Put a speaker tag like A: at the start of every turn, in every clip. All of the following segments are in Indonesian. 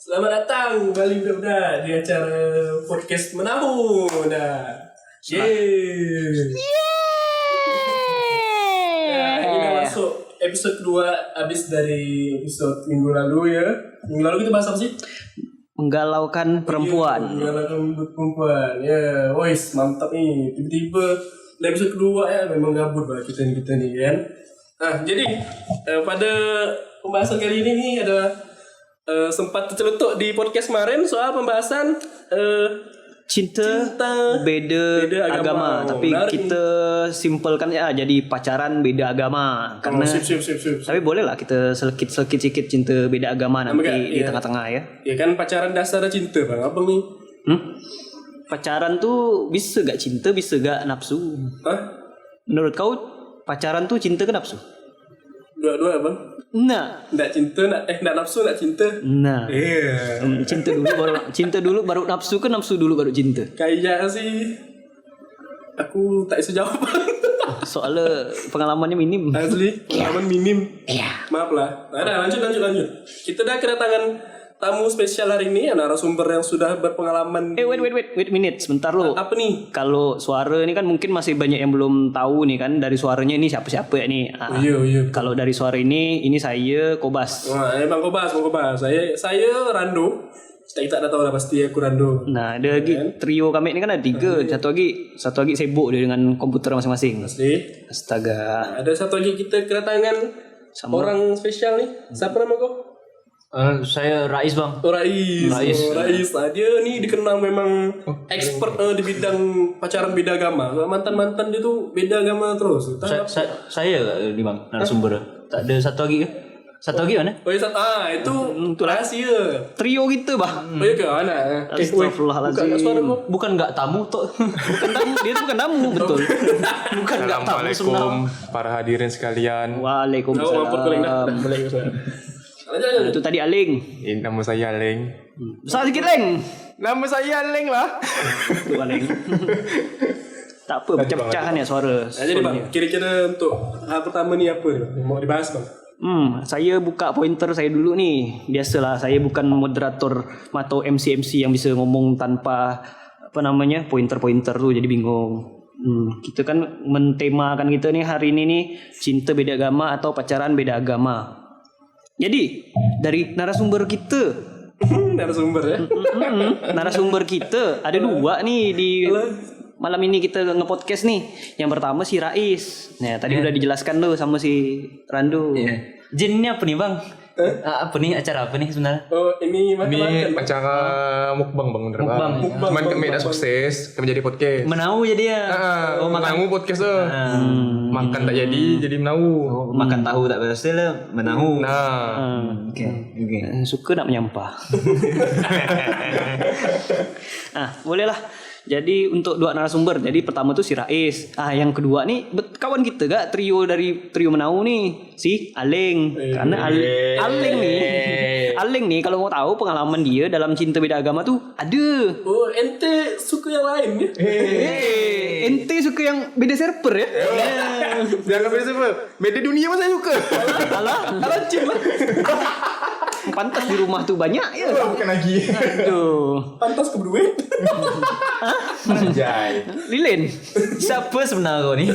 A: Selamat datang kembali udah di acara podcast Menahu. Yeay. Nah, ini udah masuk episode kedua abis dari episode minggu lalu ya. Minggu lalu kita bahas apa sih?
B: Menggalaukan perempuan.
A: Menggalaukan perempuan. Ya, wis mantap nih. Tiba-tiba di episode kedua ya memang gabut lah kita nih kan. Nah, jadi pada pembahasan kali ini nih ada sempat terceletuk di podcast kemarin soal pembahasan
B: Cinta beda agama. Tapi kita simpelkan ya jadi pacaran beda agama. Karena
A: sip.
B: tapi boleh lah kita selekit sikit cinta beda agama nanti di
A: ya.
B: tengah-tengah ya.
A: Ya kan pacaran dasar cinta bang, apa nih?
B: Pacaran tuh bisa gak cinta, bisa gak nafsu?
A: Hah?
B: Menurut kau pacaran tuh cinta ke nafsu?
A: Dua-dua bang?
B: Nah,
A: Nggak cinta, nggak nafsu, nggak cinta.
B: nah.
A: Iya.
B: Cinta dulu baru nafsu, ke nafsu dulu baru cinta.
A: Kayaknya sih aku tak bisa jawab.
B: Soalnya pengalamannya minim.
A: Asli, pengalaman minim.
B: Iya.
A: Maaf lah. Nah, lanjut. Kita udah kedatangan tamu spesial hari ini, narasumber yang sudah berpengalaman.
B: Wait minute, sebentar lo.
A: Apa nih?
B: Kalau suara ini kan mungkin masih banyak yang belum tahu nih kan dari suaranya ini siapa ya nih.
A: Iya.
B: Kalau dari suara ini saya Kobas.
A: Wah, Bang Kobas. Saya Rando. Kita ada tahu lah pasti aku Rando.
B: Nah, ada lagi trio kami ini kan ada 3. Satu lagi sibuk dia dengan komputer masing-masing.
A: Pasti.
B: Astaga.
A: Ada satu lagi kita kedatangan orang spesial nih. Siapa nama kau?
C: Saya Rais bang.
A: Rais. Nah, dia nih dikenal memang expert di bidang pacaran beda agama. Mantan dia tuh beda agama terus.
C: Saya di bang narasumber. Tak ada satu lagi ke? Satu lagi mana?
A: Oh iya, itu rahasia.
B: Trio gitu, Bang.
A: Oh iya ke mana?
B: Astagfirullahaladzim.
A: Bukan suara kau.
C: Bukan nggak tamu toh?
B: Bukan tamu, dia tuh bukan tamu, betul.
C: Bukan nggak tamu sebenarnya.
D: Assalamualaikum para hadirin sekalian.
B: Waalaikumsalam. Itu tadi Aling.
D: Nama saya Aleng.
B: Besar sedikit, Leng.
D: Nama saya Aleng lah.
B: Itu Aling. Tak apa, pecah-pecahan ya suara.
A: Nah, jadi bang, kira-kira untuk hal pertama nih apa nih? Mau dibahas bang?
B: Saya buka pointer saya dulu nih. Biasalah, saya bukan moderator atau MC yang bisa ngomong tanpa pointer-pointer tuh jadi bingung. Kita kan mentemakan kita nih hari ini nih cinta beda agama atau pacaran beda agama. Jadi dari narasumber kita narasumber kita ada 2 nih di malam ini kita nge-podcast nih. Yang pertama si Rais. Nah, tadi udah dijelaskan tuh sama si Rando.
C: Jinnya apa nih bang? Apa nih acara apa nih sebenarnya?
A: Oh ini
D: Ini acara mukbang bang, bener bang. Cuman kami tidak sukses, kami jadi podcast.
C: Menau jadi ya.
D: Menau podcast tuh. Makan tak jadi menau.
C: Makan tahu tak berhasil lah, menau.
D: Nah,
C: Oke.
B: Suka nak menyampah. Boleh lah. Jadi untuk 2 narasumber. Jadi pertama tuh si Rais. Yang kedua nih kawan kita gak trio dari trio Menau nih, si Aleng. Karena Aleng nih kalau mau tahu pengalaman dia dalam cinta beda agama tuh ada.
A: Oh ente suka yang lain ya?
B: Ente suka yang beda server ya?
D: jangan beda siapa. Beda dunia mah saya suka.
B: Alah cim lah. Pantas di rumah tuh banyak ya.
D: Bukan lagi.
B: Aduh.
A: Pantas ke duit.
D: Anjay.
B: Lilin.
C: Siapa sebenarnya kau nih?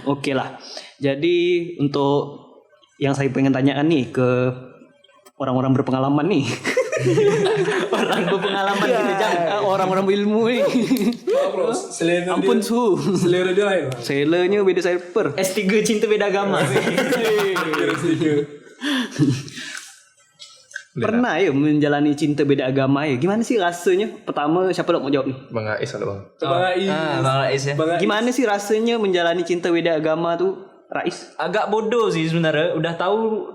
B: Oke lah. Jadi untuk yang saya pengen tanyakan nih ke orang-orang berpengalaman nih. Orang berpengalaman gitu jangan orang-orang berilmu nih. Ampun su.
A: Selera dia lain.
B: Selenya beda server.
C: S3 cinta beda agama.
B: Pernah ya menjalani cinta beda agama ya? Gimana sih rasanya? Pertama siapa mau jawab nih?
D: Bang Ais ada bang.
C: Bang Rais ya.
B: Gimana sih rasanya menjalani cinta beda agama tuh, Rais?
C: Agak bodoh sih sebenarnya. Udah tahu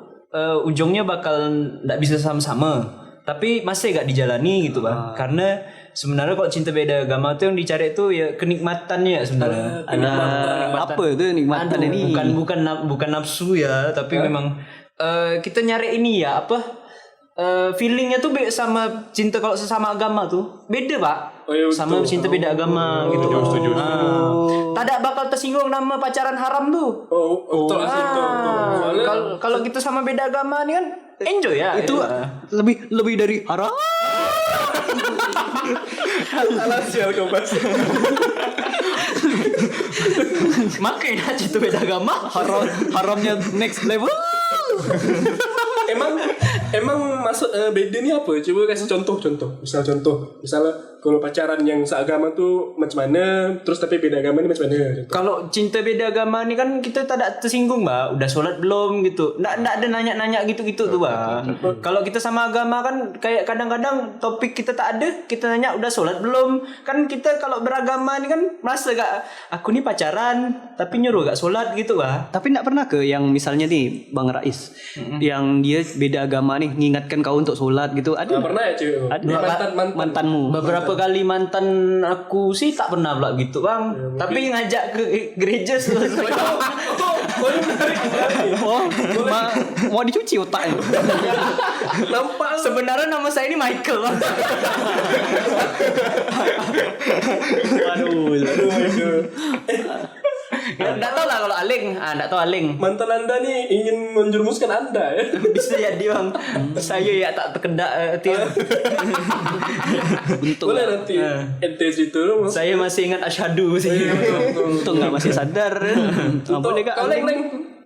C: ujungnya bakal nggak bisa sama-sama. Tapi masih gak dijalani gitu bang. Karena sebenarnya kalau cinta beda agama tuh yang dicari tuh ya kenikmatannya sebenarnya.
B: Apa itu nikmatan ini?
C: Bukan nafsu ya, tapi memang kita nyari ini ya apa? Feelingnya tuh sama cinta kalau sesama agama tuh beda pak.
A: iya, betul.
C: sama cinta beda agama gitu.
D: Setuju.
C: Tak ada bakal tersinggung nama pacaran haram tuh.
A: Betul lah sih, betul. Soalnya
C: Kalau kita sama beda agama nih kan enjoy ya.
B: Itu lebih dari haram.
A: alasial kau bahas.
C: Makanya cinta beda agama
B: Haramnya next level.
A: Emang maksud beda ni apa? Coba kasih contoh. Misalnya kalau pacaran yang seagama tuh macam mana, terus tapi beda agama ni macam mana? Contoh.
C: Kalau cinta beda agama ni kan kita tak ada tersinggung bah, udah solat belum gitu. Nggak ada nanya-nanya gitu-gitu tuh bah. Kalau kita sama agama kan kayak kadang-kadang topik kita tak ada, kita nanya udah solat belum. Kan kita kalau beragama ni kan merasa gak aku ni pacaran tapi nyuruh gak solat gitu bah.
B: Tapi enggak pernah ke yang misalnya nih Bang Rais yang dia beda agama nih ngingatkan kau untuk sholat gitu. Ada
A: Nggak
B: nggak?
A: pernah ya cewek?
B: Ada mantanmu.
C: Beberapa kali mantan aku sih tak pernah pula gitu bang. Tapi ngajak ke gereja selesai.
B: Mau dicuci otaknya.
A: Nampak
C: Sebenarnya nama saya ini Michael bang.
B: Waduh.
C: Nggak tahu lah kalau Aling. Nggak tahu Aling.
A: mantan anda ni ingin menjerumuskan anda ya.
C: Bisa jadi bang. Saya ya tak terkendak.
B: Untung
A: Boleh
B: nggak-
A: nanti ente situ lu.
C: Saya masih ingat asyhadu sih.
B: untung nggak masih sadar. Boleh gak?
A: Kau leng.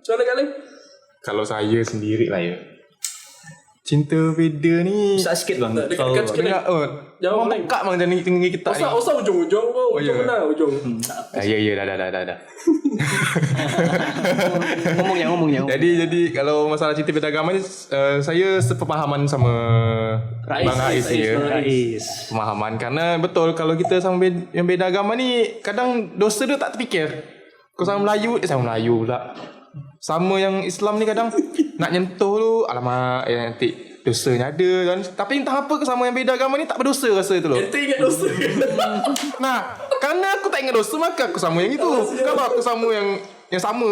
A: Soalnya kau leng.
D: Kalau saya sendiri lah ya. Cinta beda ni.
C: Bisa sikit bang.
A: Dekat sikit.
D: Dengar,
A: Jawab, Leng.
D: Memekak bang jadi tinggi kita ni.
A: Usah ujung-ujung kau.
D: Oh, ya.
A: Ujung mana ujung?
D: Ya, dah.
B: Ngomongnya.
D: Jadi kalau masalah cinta beda agama ni saya sepemahaman sama Bang Rais ni ya.
B: Rais.
D: Pemahaman karena betul kalau kita sama yang beda agama ni kadang dosa dia tak terfikir. Kau sama Melayu pula. Sama yang Islam ni kadang nak nyentuh tu alamak nanti dosanya ada kan. Tapi entah apa sama yang beda agama ni tak berdosa rasa tu loh.
A: Ente ingat dosa.
D: Nah, kerana aku tak ingat dosa maka aku sama yang itu. Kalau aku sama yang sama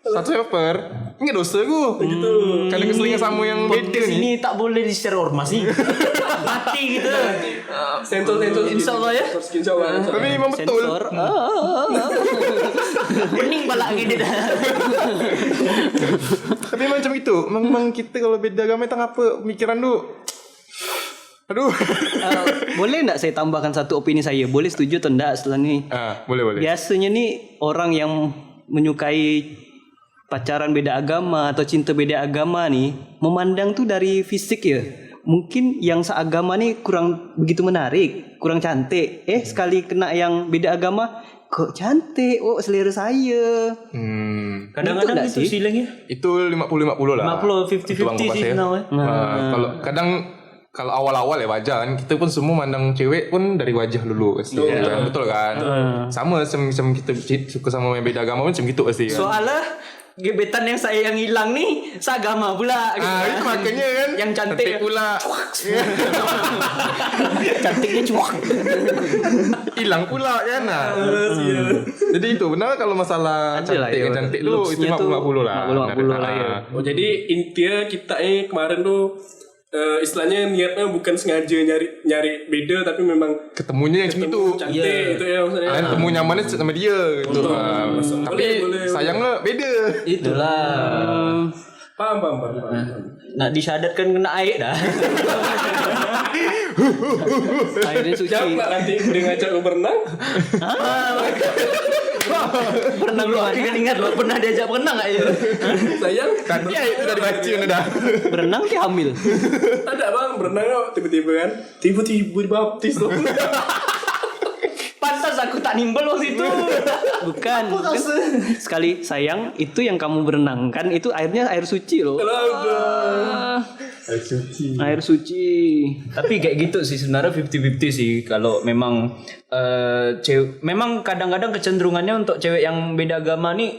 D: satu paper, ingat dosa aku. Begitu. Kalau keseringan sama yang beda
C: Podcast
D: ni.
C: ini tak boleh disecara ormas nih. Mati gitu.
A: Sensor.
C: InsyaAllah ya.
A: InsyaAllah.
D: Tapi memang betul.
B: Sensor.
C: Pening balak gini dah.
D: Tapi macam itu. Memang kita kalau beda agama tak apa pemikiran tu. Aduh.
B: Boleh enggak saya tambahkan satu opini saya? Boleh setuju atau enggak setelah ni?
D: Boleh.
B: Biasanya nih orang yang menyukai pacaran beda agama atau cinta beda agama nih memandang tuh dari fisik ya. Mungkin yang seagama nih kurang begitu menarik, kurang cantik. Sekali kena yang beda agama kok cantik. Oh, selera saya.
C: Kadang-kadang
B: nggak
C: itu
B: sih?
C: silangnya.
D: Itu 50-50 lah.
C: 50, 50-50
D: Itu Bang Bas
C: sih
D: ya.
C: now,
D: Kalau kadang kalau awal-awal ya wajar kan kita pun semua mandang cewek pun dari wajah dulu pasti kan? Betul kan sama kita suka sama yang beda agama pun macam gitu pasti kan?
C: Soalnya gebetan yang saya yang hilang nih seagama pula gitu.
D: Itu makanya kan
C: Yang cantik
D: pula
B: Cantiknya cuak.
D: hilang pula kan jadi itu benar kalau masalah
B: Ada lah
D: cantik
B: ya,
D: yang cantik tu
B: looks-nya
D: itu
B: tu
D: 50-50 lah
B: 50-50 lah ya.
A: Oh jadi intinya kita kemarin tuh istilahnya niatnya bukan sengaja nyari beda tapi memang
D: ketemunya yang itu
A: cantik itu ya maksudnya.
D: kalian temu nyamannya sama dia gitu. Tapi
A: Boleh.
D: sayangnya beda.
C: Itulah.
A: Paham.
C: Nak disyahadatkan kena air dah.
B: Airnya suci.
A: Jangan nak nanti dia ngajak lu berenang.
C: Berenang lu kan ingat lo pernah diajak berenang enggak ya?
A: Sayang.
D: Tadi itu dari baca dah.
B: Berenang dia hamil.
A: Ada bang berenang kok tiba-tiba kan. Tiba-tiba dibaptis tuh.
C: Pantas aku tak nimbel waktu itu.
B: Bukan. Sekali sayang itu yang kamu berenangkan itu airnya air suci loh. Air suci.
C: Tapi kayak gitu sih sebenarnya 50-50 sih kalau memang cewek memang kadang-kadang kecenderungannya untuk cewek yang beda agama nih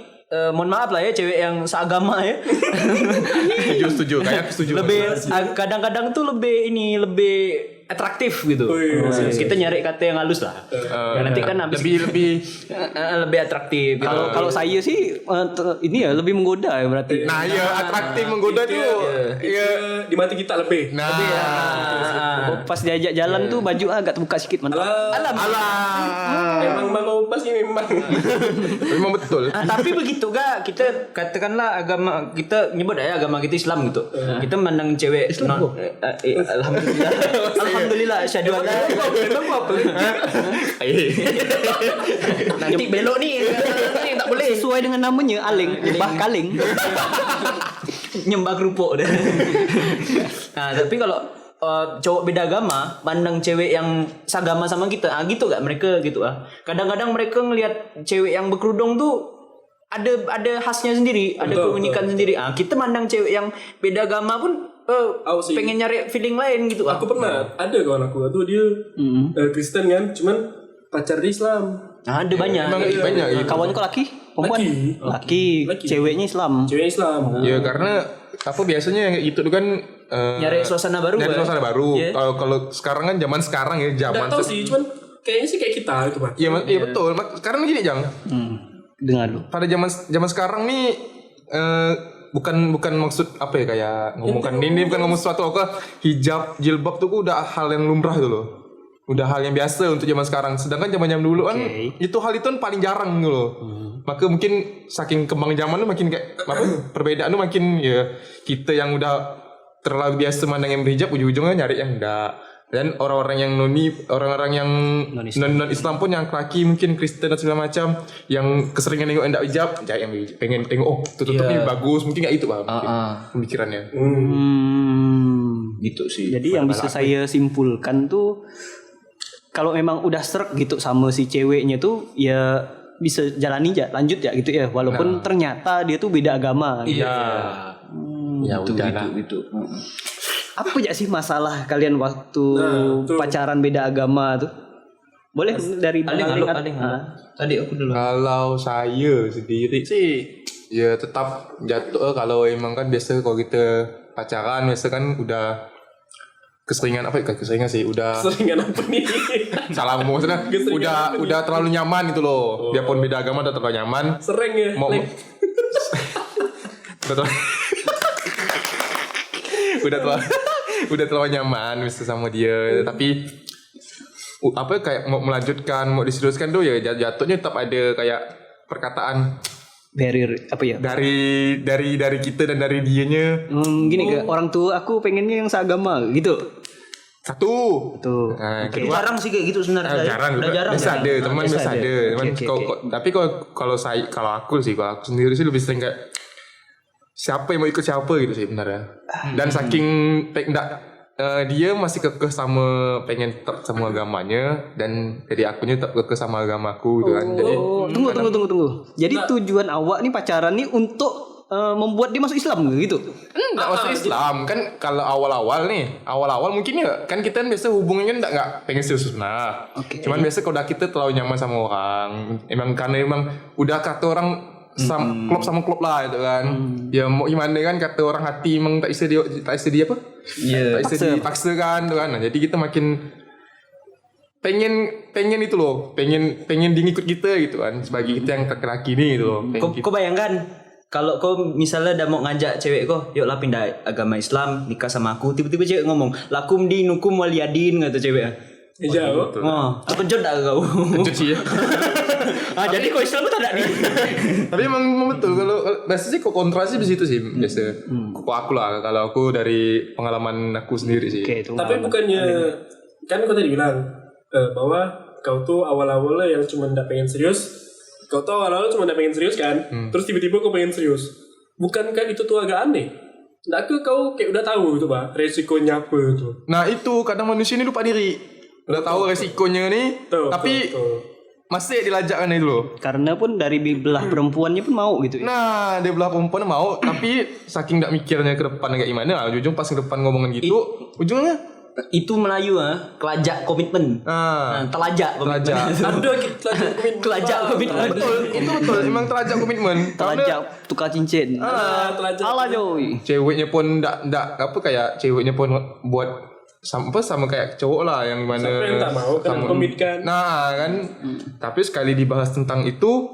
C: mohon maaf lah ya cewek yang seagama ya.
D: Setuju. Kayak aku setuju.
C: Lebih kadang-kadang tuh lebih atraktif gitu. Kita nyari kata yang halus lah. Nanti kan habis
D: lebih
C: lebih atraktif gitu.
B: Kalau saya sih ini ya lebih menggoda ya berarti.
D: nah ya atraktif menggoda tuh ya
A: Di mata kita lebih.
D: nah
B: Oh, pas diajak jalan tuh baju agak terbuka sedikit mantap.
A: Alah. Emang Bang Opas ini memang.
D: memang betul.
C: Tapi begitu gak kita katakanlah agama kita nyebut aja agama kita Islam gitu. Kita mandang cewek alhamdulillah. Alhamdulillah asyhadu an la nanti belok nih tak boleh.
B: Sesuai dengan namanya Aling, Mbah Kaling.
C: Nyembah kerupuk dah. Nah, tapi kalau cowok beda agama pandang cewek yang sagama sama kita, gitu gak mereka gitu ah. Kadang-kadang mereka ngelihat cewek yang berkerudung tuh ada khasnya sendiri, ada keunikan sendiri. Kita mandang cewek yang beda agama pun pengen nyari feeling lain gitu.
A: Aku pernah ada kawan aku tuh dia Kristen kan, cuman pacar di Islam.
C: Ada banyak.
D: Emang banyak gitu.
B: Kawan kau laki? Perempuan? Laki. Ceweknya Islam.
A: Cewek Islam.
D: Ya karena apa biasanya yang kayak gitu tuh kan
C: Nyari suasana baru.
D: nyari suasana baru.
C: Yeah.
D: Kalau sekarang kan zaman sekarang ya zaman.
A: Nggak tahu sih, cuman kayaknya sih kayak kita gitu Pak.
D: Iya betul. Karena gini Jang.
B: Dengar dulu.
D: Pada zaman sekarang nih bukan maksud apa ya kayak ngomongkan ini bukan ngomong sesuatu apa hijab jilbab tuh udah hal yang lumrah gitu loh. Udah hal yang biasa untuk zaman sekarang. Sedangkan zaman dulu kan itu hal itu kan paling jarang gitu loh. Maka mungkin saking kembang zaman tuh makin kayak perbedaan tuh makin ya kita yang udah terlalu biasa mandang yang berhijab ujung-ujungnya nyari yang enggak. Dan orang-orang yang orang-orang yang non Islam pun yang laki mungkin Kristen dan segala macam yang keseringan nengok enggak hijab, cari yang pengen tengok tutup ini bagus, mungkin kayak itu Pak pemikirannya.
C: Gitu sih.
B: Jadi yang bisa saya simpulkan tuh kalau memang udah srek gitu sama si ceweknya tuh ya bisa jalani aja, lanjut ya gitu ya, walaupun ternyata dia tuh beda agama.
A: Iya.
D: Ya udah
C: gitu.
B: Apa aja sih masalah kalian waktu
A: tuh.
B: pacaran beda agama tuh? Boleh dari Bang Aling?
C: Tadi aku dulu.
D: Kalau saya sendiri sih ya tetap jatuh kalau emang kan biasa kalau kita pacaran biasa kan udah keseringan apa ya keseringan sih udah
A: Seringan apa nih?
D: salah ngomong maksudnya udah terlalu nyaman gitu loh. Biarpun beda agama udah terlalu nyaman.
A: Sering ya.
D: Mau udah terlalu nyaman bisa sama dia tapi apa kayak mau melanjutkan mau diseriuskan tuh ya jatuhnya tetap ada kayak perkataan
B: Barrier apa ya?
D: dari kita dan dari dianya
B: Gini ke orang tua aku pengennya yang seagama gitu.
D: satu
B: Tuh.
D: nah, kedua
C: Jarang sih kayak gitu sebenarnya.
D: jarang
C: Udah jarang.
D: biasa ada teman
B: Biasa
D: biasa
B: ada.
D: ada teman tapi kalau aku sendiri sih lebih sering kayak siapa yang mau ikut siapa gitu sih benar ya dan saking dia masih kekeh sama pengen tetap sama agamanya dan jadi akunya tetap kekeh sama agamaku gitu kan jadi
B: Tunggu. Jadi tujuan awak nih pacaran nih untuk membuat dia masuk Islam gitu.
D: enggak masuk Islam kan kalau awal-awal mungkin ya kan kita biasa hubungannya enggak pengen serius nah cuman biasa kalau udah kita terlalu nyaman sama orang karena udah kata orang klop sama klop lah gitu kan ya mau gimana kan kata orang hati emang tak bisa dia apa tak bisa dipaksa kan gitu kan nah, jadi kita makin pengen itu loh pengen dia ngikut kita gitu kan sebagai kita yang laki-laki nih gitu loh
C: Kau bayangkan kalau kau misalnya udah mau ngajak cewek kau, yuk lah pindah agama Islam, nikah sama aku, tiba-tiba cewek ngomong, lakum dinukum waliyadin kata cewek.
A: Jauh.
C: Terkejut tak kau?
D: kejut sih ya
C: Jadi kau Islam tak ada nih.
D: tapi emang betul kalau biasa sih kok kontra sih di situ sih biasa kok aku lah kalau aku dari pengalaman aku sendiri sih
A: Tapi bukannya kan kau tadi bilang bahwa kau tuh awal-awalnya yang cuma nggak pengen serius. Kau tuh awal-awal cuma nggak pengen serius kan, terus tiba-tiba kau pengen serius. Bukankah itu tuh agak aneh? Nggak kau kayak udah tahu gitu Pak, resikonya apa itu?
D: nah itu kadang manusia ini lupa diri udah tahu resikonya nih tapi masih dilajakkan itu loh
B: Karena pun dari belah perempuannya pun mau gitu.
D: nah dia belah perempuan mau tapi saking gak mikirnya ke depan kayak gimana ujung pas ke depan ngomongin gitu ujungnya
C: Itu Melayu kelajak komitmen. Telajak komitmen. Kelajak komitmen.
D: itu betul emang telajak komitmen
B: Telajak tukar cincin.
A: Telajak.
B: Alah joy.
D: ceweknya pun ndak apa kayak ceweknya pun buat sama kayak cowok lah yang mana
A: Siapa yang tak mau kena komit kan?
D: Nah kan. Tapi sekali dibahas tentang itu,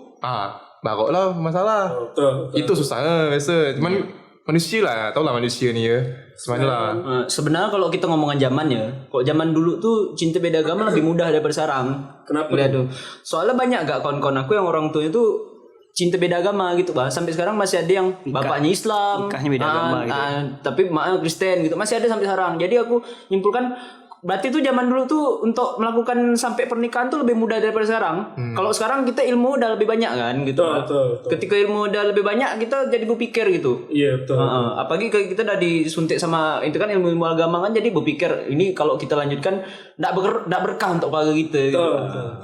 D: baru lah masalah.
A: Betul.
D: Itu susah biasa. Cuman manusia lah, tau lah manusia ni ya. Semuanya lah.
C: Sebenarnya kalau kita ngomongan zamannya, kok zaman dulu tuh cinta beda agama lebih mudah daripada sekarang.
A: Kenapa?
C: Lihat tuh. Soalnya banyak gak kawan-kawan aku yang orang tuanya tuh cinta beda agama gitu, Bah. Sampai sekarang masih ada yang bapaknya Islam,
B: nikahnya beda agama gitu.
C: Tapi maknya Kristen gitu. Masih ada sampai sekarang. Jadi aku nyimpulkan berarti tuh zaman dulu tuh untuk melakukan sampai pernikahan tuh lebih mudah daripada sekarang. Kalau sekarang kita ilmu udah lebih banyak kan gitu.
A: Betul.
C: Ketika ilmu udah lebih banyak kita jadi berpikir gitu.
A: Iya betul.
C: Apalagi kita udah disuntik sama itu kan ilmu agama kan, jadi berpikir ini kalau kita lanjutkan ndak berkah untuk keluarga kita gitu.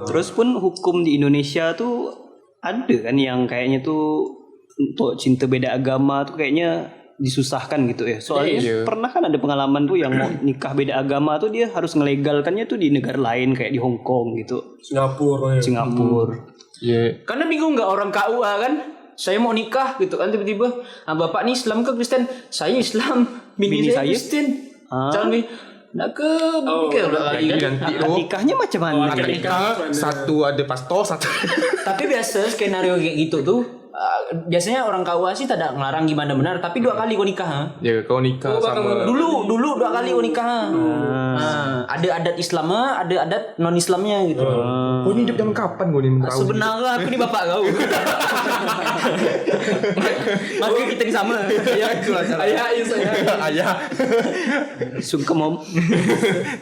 B: Terus pun hukum di Indonesia tuh ada kan yang kayaknya tuh untuk cinta beda agama tuh kayaknya disusahkan gitu ya. Soalnya pernah kan ada pengalaman tuh yang mau nikah beda agama tuh dia harus ngelegalkannya tuh di negara lain kayak di Hong Kong gitu.
A: Singapura.
D: Iya.
C: Karena bingung nggak orang KUA kan? Saya mau nikah gitu kan tiba-tiba, bapak nih Islam ke Kristen? Saya Islam, bini saya Kristen. Jangan nak ke berpikir lagi kan?
B: Nikahnya macam mana?
D: Akad nikah satu ada pastor, satu.
C: Tapi biasa skenario kayak gitu tuh biasanya orang KUA sih tidak ngelarang gimana benar, tapi 2 kali kau nikah.
D: Ya kau nikah sama.
C: Dulu 2 kali kau nikah. Ada adat Islamnya, ada adat non Islamnya gitu.
D: Kau ni hidup zaman kapan kau ni tahu?
C: Sebenarnya aku ni bapak kau. Maka kita ni sama.
D: Ayah.
B: Sungkem om.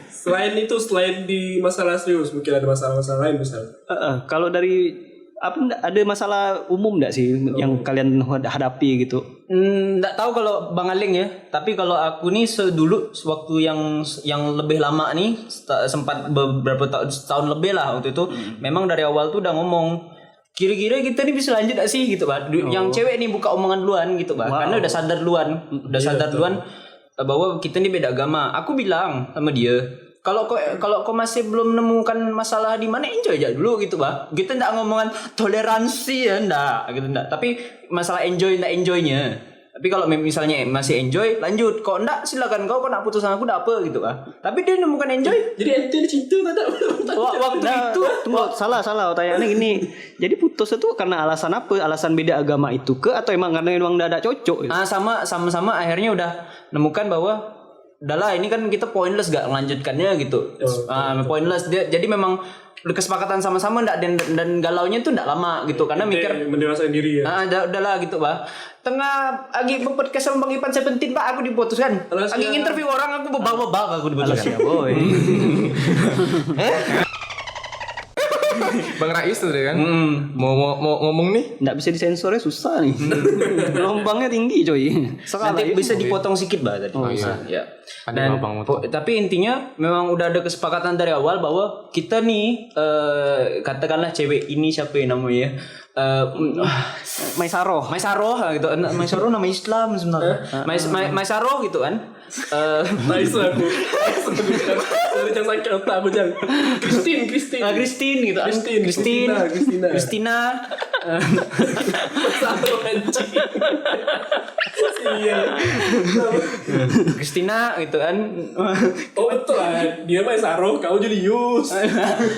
A: Selain di masalah serius, mungkin ada masalah-masalah lain besar.
B: Kalau dari ada masalah umum enggak sih yang kalian hadapi gitu?
C: Nggak tahu kalau Bang Aling ya, tapi kalau aku nih dulu waktu yang lebih lama nih sempat beberapa tahun lebih lah waktu itu, memang dari awal tuh udah ngomong kira-kira kita nih bisa lanjut gak sih gitu, Bah. Yang cewek nih buka omongan duluan gitu, Bah. Karena udah sadar duluan, bahwa kita nih beda agama. Aku bilang sama dia, kalau kau masih belum menemukan masalah di mana, enjoy aja dulu gitu, Bah. Kita enggak ngomongan toleransi ya, enggak gitu enggak. Tapi masalah enjoy enggak enjoynya. Tapi kalau misalnya masih enjoy, lanjut. Kok enggak, silakan kau nak putus sama aku enggak apa gitu, Bah. Tapi dia nemukan enjoy.
A: Jadi ente cinta tak?
C: Waktu itu
B: tunggu, salah pertanyaannya gini. Jadi putus itu karena alasan apa? Alasan beda agama itu ke atau emang karena emang enggak ada cocok?
C: Sama akhirnya udah nemukan bahwa udahlah ini kan kita pointless gak melanjutkannya gitu. Pointless dia. Jadi memang kesepakatan sama-sama dan galaunya tuh enggak lama gitu karena mikir
A: mendewasakan diri ya.
C: Udahlah gitu, Bah. Tengah lagi podcast sama Bang Ipan saya penting, Pak, aku diputuskan. Lagi interview orang aku bebal-bebal aku diputuskan.
B: Boy.
D: Bang Rais tuh kan. Mau ngomong nih.
B: Nggak bisa disensornya susah nih. Gelombangnya tinggi coy.
C: Nanti bisa dipotong sedikit, Bah, tadi. Ya. Dan tapi intinya memang udah ada kesepakatan dari awal bahwa kita nih katakanlah cewek ini siapa yang namanya
B: Maisaroh
C: gitu. Maisaroh nama Islam sebenarnya. Maisaroh gitu kan.
A: Nice aku. Sorry jangan sakit otak aku jangan.
C: Christine gitu. Christina.
A: Satu anjing. Iya.
C: Christina gitu kan.
A: Oh betul lah. Dia main Saro, kau jadi Yus.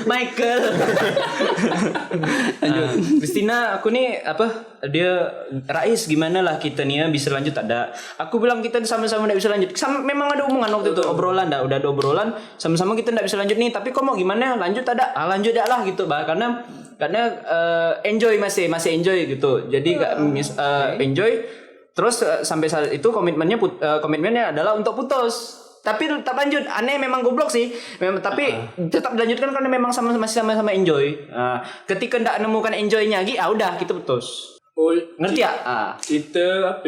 C: Michael. Christina, aku nih dia Rais gimana lah kita nih ya bisa lanjut ada. Aku bilang kita sama-sama enggak bisa lanjut. Memang ada omongan waktu itu obrolan udah ada obrolan sama-sama kita enggak bisa lanjut nih, tapi kok mau gimana? Lanjut ada. Lanjut ya lah gitu, Bah. Karena enjoy masih enjoy gitu. Jadi enjoy. Terus sampai saat itu komitmennya adalah untuk putus. Tapi tetap lanjut. Aneh memang goblok sih. Tapi tetap dilanjutkan karena memang masih sama-sama enjoy. Ketika ndak nemukan enjoynya lagi, udah kita putus.
A: Oh,
C: ngerti ya?
A: Kita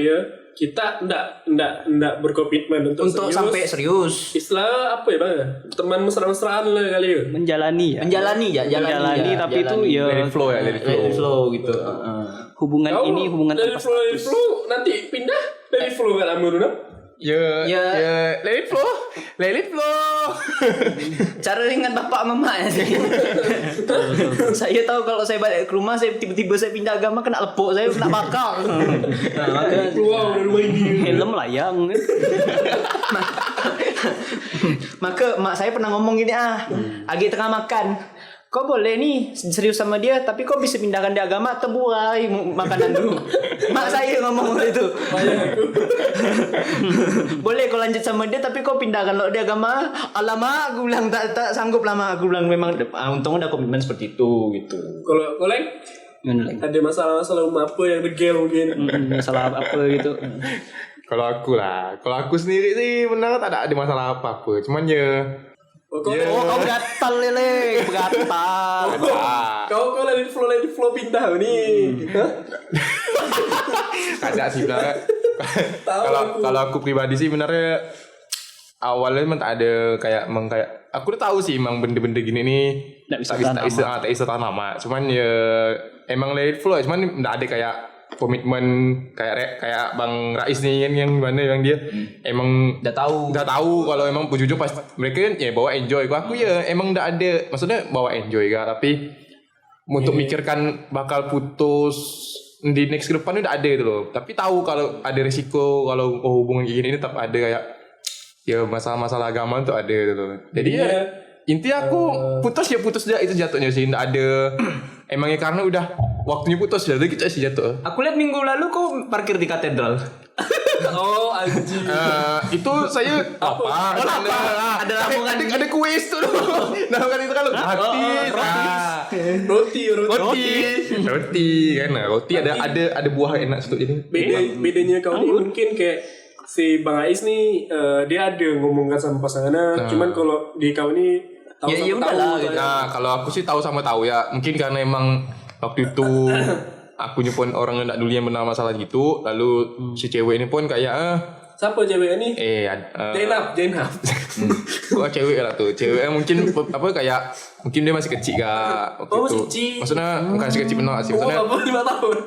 A: kita ndak berkomitmen untuk serius.
C: Sampai serius.
A: Istilah apa ya, Bang? Teman mesra-mesraan lah kali ya.
B: Menjalani tapi itu ya
D: let it flow
C: gitu.
B: Hubungan ini hubungan
A: dari flow nanti pindah dari flow kan amur
D: Ya, let it flow.
C: Cara ingat bapak mama ya sih. Saya tahu kalau saya balik ke rumah, saya tiba-tiba saya pindah agama kena lepuk, saya kena bakal.
A: keluar dari rumah ini.
B: helm layang.
C: Maka mak saya pernah ngomong gini lagi tengah makan. Kau boleh nih serius sama dia, tapi kau bisa pindahkan dia agama atau buai makanan dulu. Mak saya ngomong itu. Boleh kau lanjut sama dia, tapi kau pindahkan lo dia agama. Alamak, aku bilang tak sanggup lama. Aku bilang memang untungnya ada komitmen seperti itu gitu.
A: Kalau Leng, ada masalah-masalah apa yang degel mungkin?
B: Masalah apa gitu.
D: Kalau aku sendiri sih benar tak ada masalah apa-apa. Cuman ya
B: Kau gatal lele, gatal.
A: Kau lagi flow pindah nih.
D: Ada sih benar. Kalau aku pribadi sih benernya awalnya emang tak ada kayak aku udah tahu sih emang benda-benda gini nih tak bisa tahan lama. Cuman ya emang let it flow, cuman enggak ada kayak komitmen kayak Bang Rais nih yang mana yang dia emang
C: Udah tahu
D: kalau emang jujur pas mereka kan ya bawa enjoy. Aku ya emang enggak ada, maksudnya bawa enjoy kan, tapi untuk mikirkan bakal putus di next ke depan udah ada itu loh. Tapi tahu kalau ada risiko kalau hubungan kayak gini ini tetap ada kayak ya masalah-masalah agama tuh ada gitu loh. Jadi ya intinya aku putus aja itu jatuhnya sih, enggak ada emangnya karena udah waktunya putus jadi kita sih jatuh.
C: Aku lihat minggu lalu kau parkir di katedral.
A: Oh anjing.
D: Itu saya
C: Ada lambungan.
D: Ada kuis tuh. Nah kan itu kan roti kan. Roti ada buah enak situ jadi.
A: Bedanya kau ini mungkin kayak si Bang Ais nih dia ada ngomongkan sama pasangannya. Cuman kalau di kau ini tahu
C: Ya udahlah gitu.
D: Nah, kalau aku sih tahu sama tahu ya. Mungkin karena emang waktu itu aku nyepon orang yang enggak dulu yang benar masalah gitu. Lalu si cewek ini pun kayak
A: siapa ceweknya nih? Jainab.
D: Wah cewek lah tuh. Ceweknya mungkin apa kayak mungkin dia masih kecil kak waktu itu.
A: Masih kecil.
D: Maksudnya bukan masih kecil benar sih. Maksudnya
A: 5 tahun.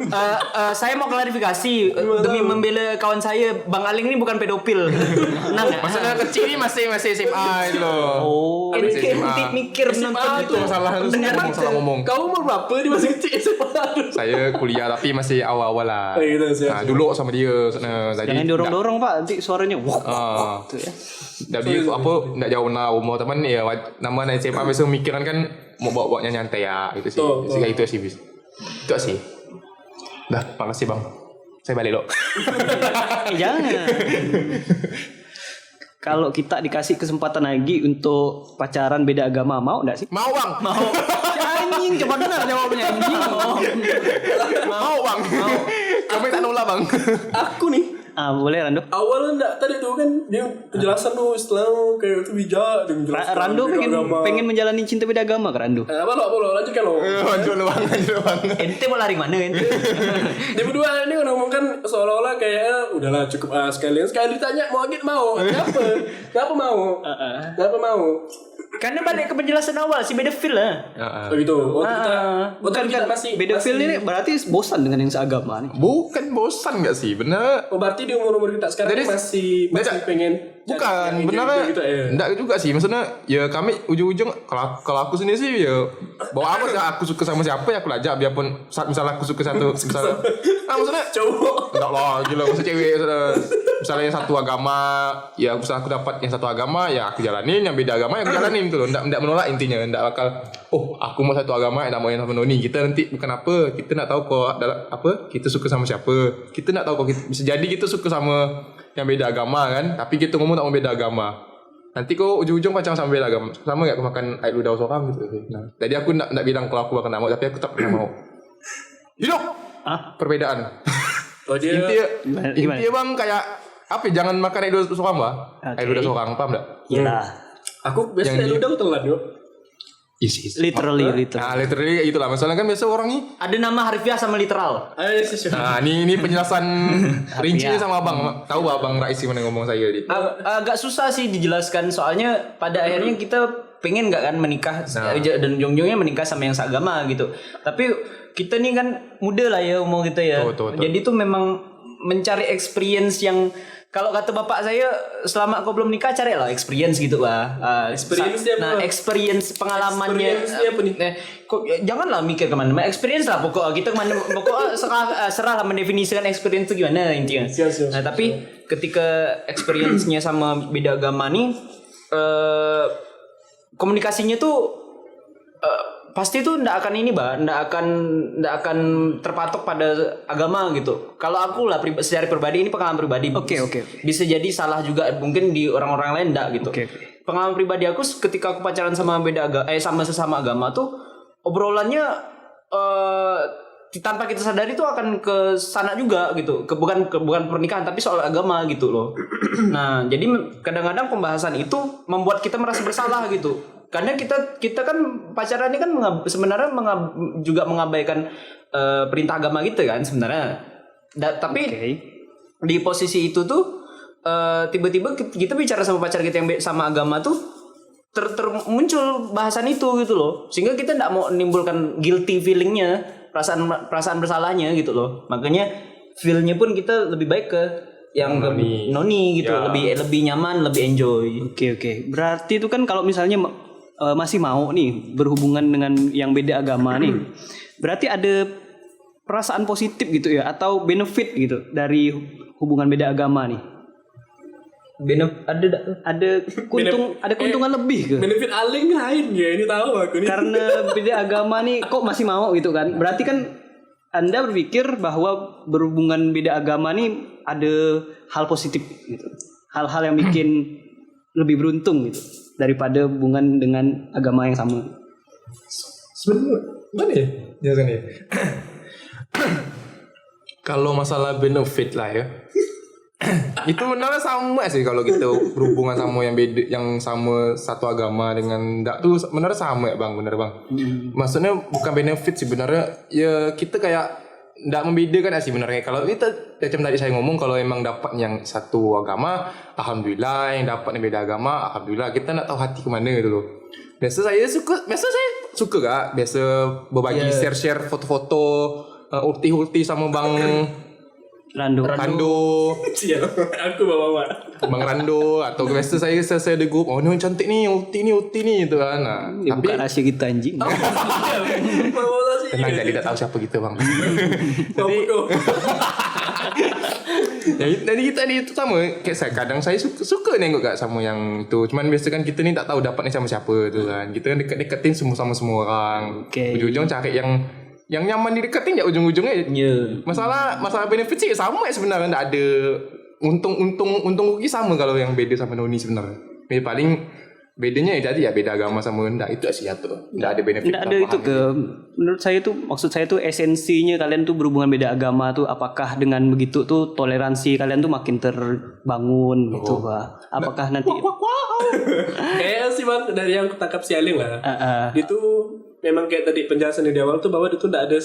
C: Saya mau klarifikasi demi membela kawan saya, Bang Aling ini bukan pedofil. Tenang ya.
D: maksudnya kecil ini masih SMA itu loh.
C: Oh,
D: SMA.
C: mikir nonton
D: Itu masalah itu masalah ngomong.
A: Kau umur berapa? Dia masih kecil SMA.
D: Saya kuliah tapi masih awal-awal lah.
A: Gitu, siap.
D: Nah, dulu sama dia. Nah, jadi
B: Jangan dorong-dorong Pak, nanti suaranya gitu ya.
D: Jadi apa enggak jauh nah umur teman ya nama SMA biasa mikiran kan mau bawa-bawanya nyantai ya gitu sih. Sehingga itu sih bis. Itu sih. Dah, makasih Bang. Saya balik loh.
B: Jangan. Kalau kita dikasih kesempatan lagi untuk pacaran beda agama, mau enggak sih?
D: Mau Bang.
B: Mau. Anjing, coba benar jawabnya anjing.
D: Mau Bang. Kami tak nolak Bang.
A: Aku nih
B: Boleh Rando.
A: awalnya enggak tadi tuh kan dia penjelasan tuh setelah kayak itu bijak dia menjelaskan
B: Rando
A: beda agama.
B: pengen menjalani cinta beda agama ke Rando.
A: Apa lo lanjutkan lo.
D: Lanjut Bang.
C: Ente mau lari mana ente?
A: Dia berdua ini ngomong kan seolah-olah kayak udahlah cukup sekali ditanya mau kenapa mau
C: Karena balik ke penjelasan awal si beda feel lah.
A: begitu
B: Bukan
A: kita masih
B: beda feel ini berarti bosan dengan yang seagama nih.
D: Bukan bosan enggak sih? Bener.
A: berarti di umur kita sekarang
D: Jadi,
A: masih pengen
D: Bukan,
A: yang
D: benar
A: gitu, ya.
D: enggak juga sih. Maksudnya ya kami ujung-ujung kalau aku sendiri sih ya bawa apa sih aku suka sama siapa ya aku ajak biarpun misalnya aku suka satu misalnya maksudnya
A: cowok
D: enggak lah gila maksudnya cewek misalnya yang satu agama ya misalnya aku dapat yang satu agama ya aku jalanin, yang beda agama ya aku jalanin gitu loh. Enggak menolak intinya, enggak bakal aku mau satu agama enggak mau yang sama Noni. Kita nanti bukan apa, kita enggak tahu kok apa kita suka sama siapa. Kita enggak tahu kok bisa jadi kita suka sama yang beda agama kan, tapi kita ngomong tak mau beda agama. Nanti kok ujung-ujung pacaran sama beda agama. Sama enggak aku makan air ludah seorang gitu. Nah, jadi aku enggak bilang kalau aku bakal mau, tapi aku tak pernah mau. Hidup. Perbedaan.
A: oh dia
D: Intinya Bang kayak apa ya, jangan makan air ludah seorang Bang. Air ludah seorang, paham enggak?
B: Gila.
A: aku biasanya udah telat yuk
B: Literally.
D: Nah, literally kayak gitulah. Masalah kan biasa orang nih.
C: Ada nama harfiah sama literal.
D: Nah, ini penjelasan rincinya sama Abang. Tahu Abang Rais gimana ngomong saya tadi?
C: Agak susah sih dijelaskan soalnya pada akhirnya kita pengen nggak kan menikah dan ujung-ujungnya menikah sama yang seagama gitu. Tapi kita nih kan muda lah ya umur kita ya.
D: Betul.
C: Jadi tuh memang mencari experience yang kalau kata bapak saya selama kau belum nikah carilah experience gitu lah.
A: Experience dia apa?
C: Experience pengalamannya.
A: Experience dia apa nih?
C: Janganlah mikir kemana. Experience lah pokok kita kemana. Pokok serah lah mendefinisikan experience itu gimana intinya.
A: Siap.
C: Nah tapi ketika experience-nya sama beda agama nih komunikasinya tuh pasti tuh ndak akan ini ndak akan terpatok pada agama gitu. Kalau aku lah secara pribadi, ini pengalaman pribadi.
B: Oke.
C: Bisa jadi salah juga mungkin di orang-orang lain ndak gitu.
B: Oke.
C: Pengalaman pribadi aku ketika aku pacaran sama sama sesama agama tuh obrolannya tanpa kita sadari tuh akan ke sana juga gitu. Bukan pernikahan tapi soal agama gitu loh. Nah, jadi kadang-kadang pembahasan itu membuat kita merasa bersalah gitu. Karena kita kan pacaran ini kan sebenarnya juga mengabaikan perintah agama gitu kan sebenarnya. Tapi di posisi itu tuh tiba-tiba kita bicara sama pacar kita yang sama agama tuh muncul bahasan itu gitu loh. Sehingga kita tidak mau menimbulkan guilty feelingnya, perasaan bersalahnya gitu loh. Makanya feelnya pun kita lebih baik ke yang noni gitu, lebih nyaman, lebih enjoy.
B: Oke. Berarti itu kan kalau misalnya masih mau nih berhubungan dengan yang beda agama nih, berarti ada perasaan positif gitu ya atau benefit gitu dari hubungan beda agama nih? Ada keuntungan lebih ke?
A: Benefit aling lain ya, ini tahu aku nih.
B: Karena beda agama nih kok masih mau gitu kan? Berarti kan Anda berpikir bahwa berhubungan beda agama nih ada hal positif gitu, hal-hal yang bikin lebih beruntung gitu daripada hubungan dengan agama yang sama.
D: Sebenarnya mana ya? Jawabannya. Kalau masalah benefit lah ya. Itu benar sama sih kalau kita berhubungan sama yang beda, yang sama satu agama dengan enggak tuh benar sama ya Bang, benar Bang. Maksudnya bukan benefit sih sebenarnya, ya kita kayak enggak membedakan sih sebenarnya. Kalau kita macam tadi saya ngomong, kalau emang dapat yang satu agama, alhamdulillah. Yang dapat yang beda agama, alhamdulillah. Kita enggak tahu hati kemana gitu loh. Biasa saya suka gak biasa berbagi share foto-foto ulti sama Bang
B: Rando.
A: Sial, aku bawa.
D: Bang Rando, atau biasa saya ada grup, oh ini cantik nih, ulti nih gitu kan. Nah,
B: Tapi bukan rahasia kita anjing.
D: tenang, jadi tidak tahu siapa gitu Bang. Jadi kita itu sama, kayak saya suka nengok gak sama yang itu. Cuman biasa kan kita ni tak tahu dapatnya sama siapa tu kan. Kita kan deketin semua orang. Ujung-ujung cari yang nyaman dideketin ya ujung-ujungnya. Masalah benefit sih sama sebenarnya, enggak ada untung rugi sama kalau yang beda sama noni sebenarnya. Paling bedanya jadi ya beda agama sama enggak, itu sih ya tuh. Enggak ada benefit.
B: Enggak ada itu ke menurut saya tuh, maksud saya tuh esensinya kalian tuh berhubungan beda agama tuh apakah dengan begitu tuh toleransi kalian tuh makin terbangun gitu Pak. Apakah nanti
A: Kayaknya sih Bang, dari yang ketangkap si Aling lah. Itu memang kayak tadi penjelasan di awal tuh bahwa itu tidak ada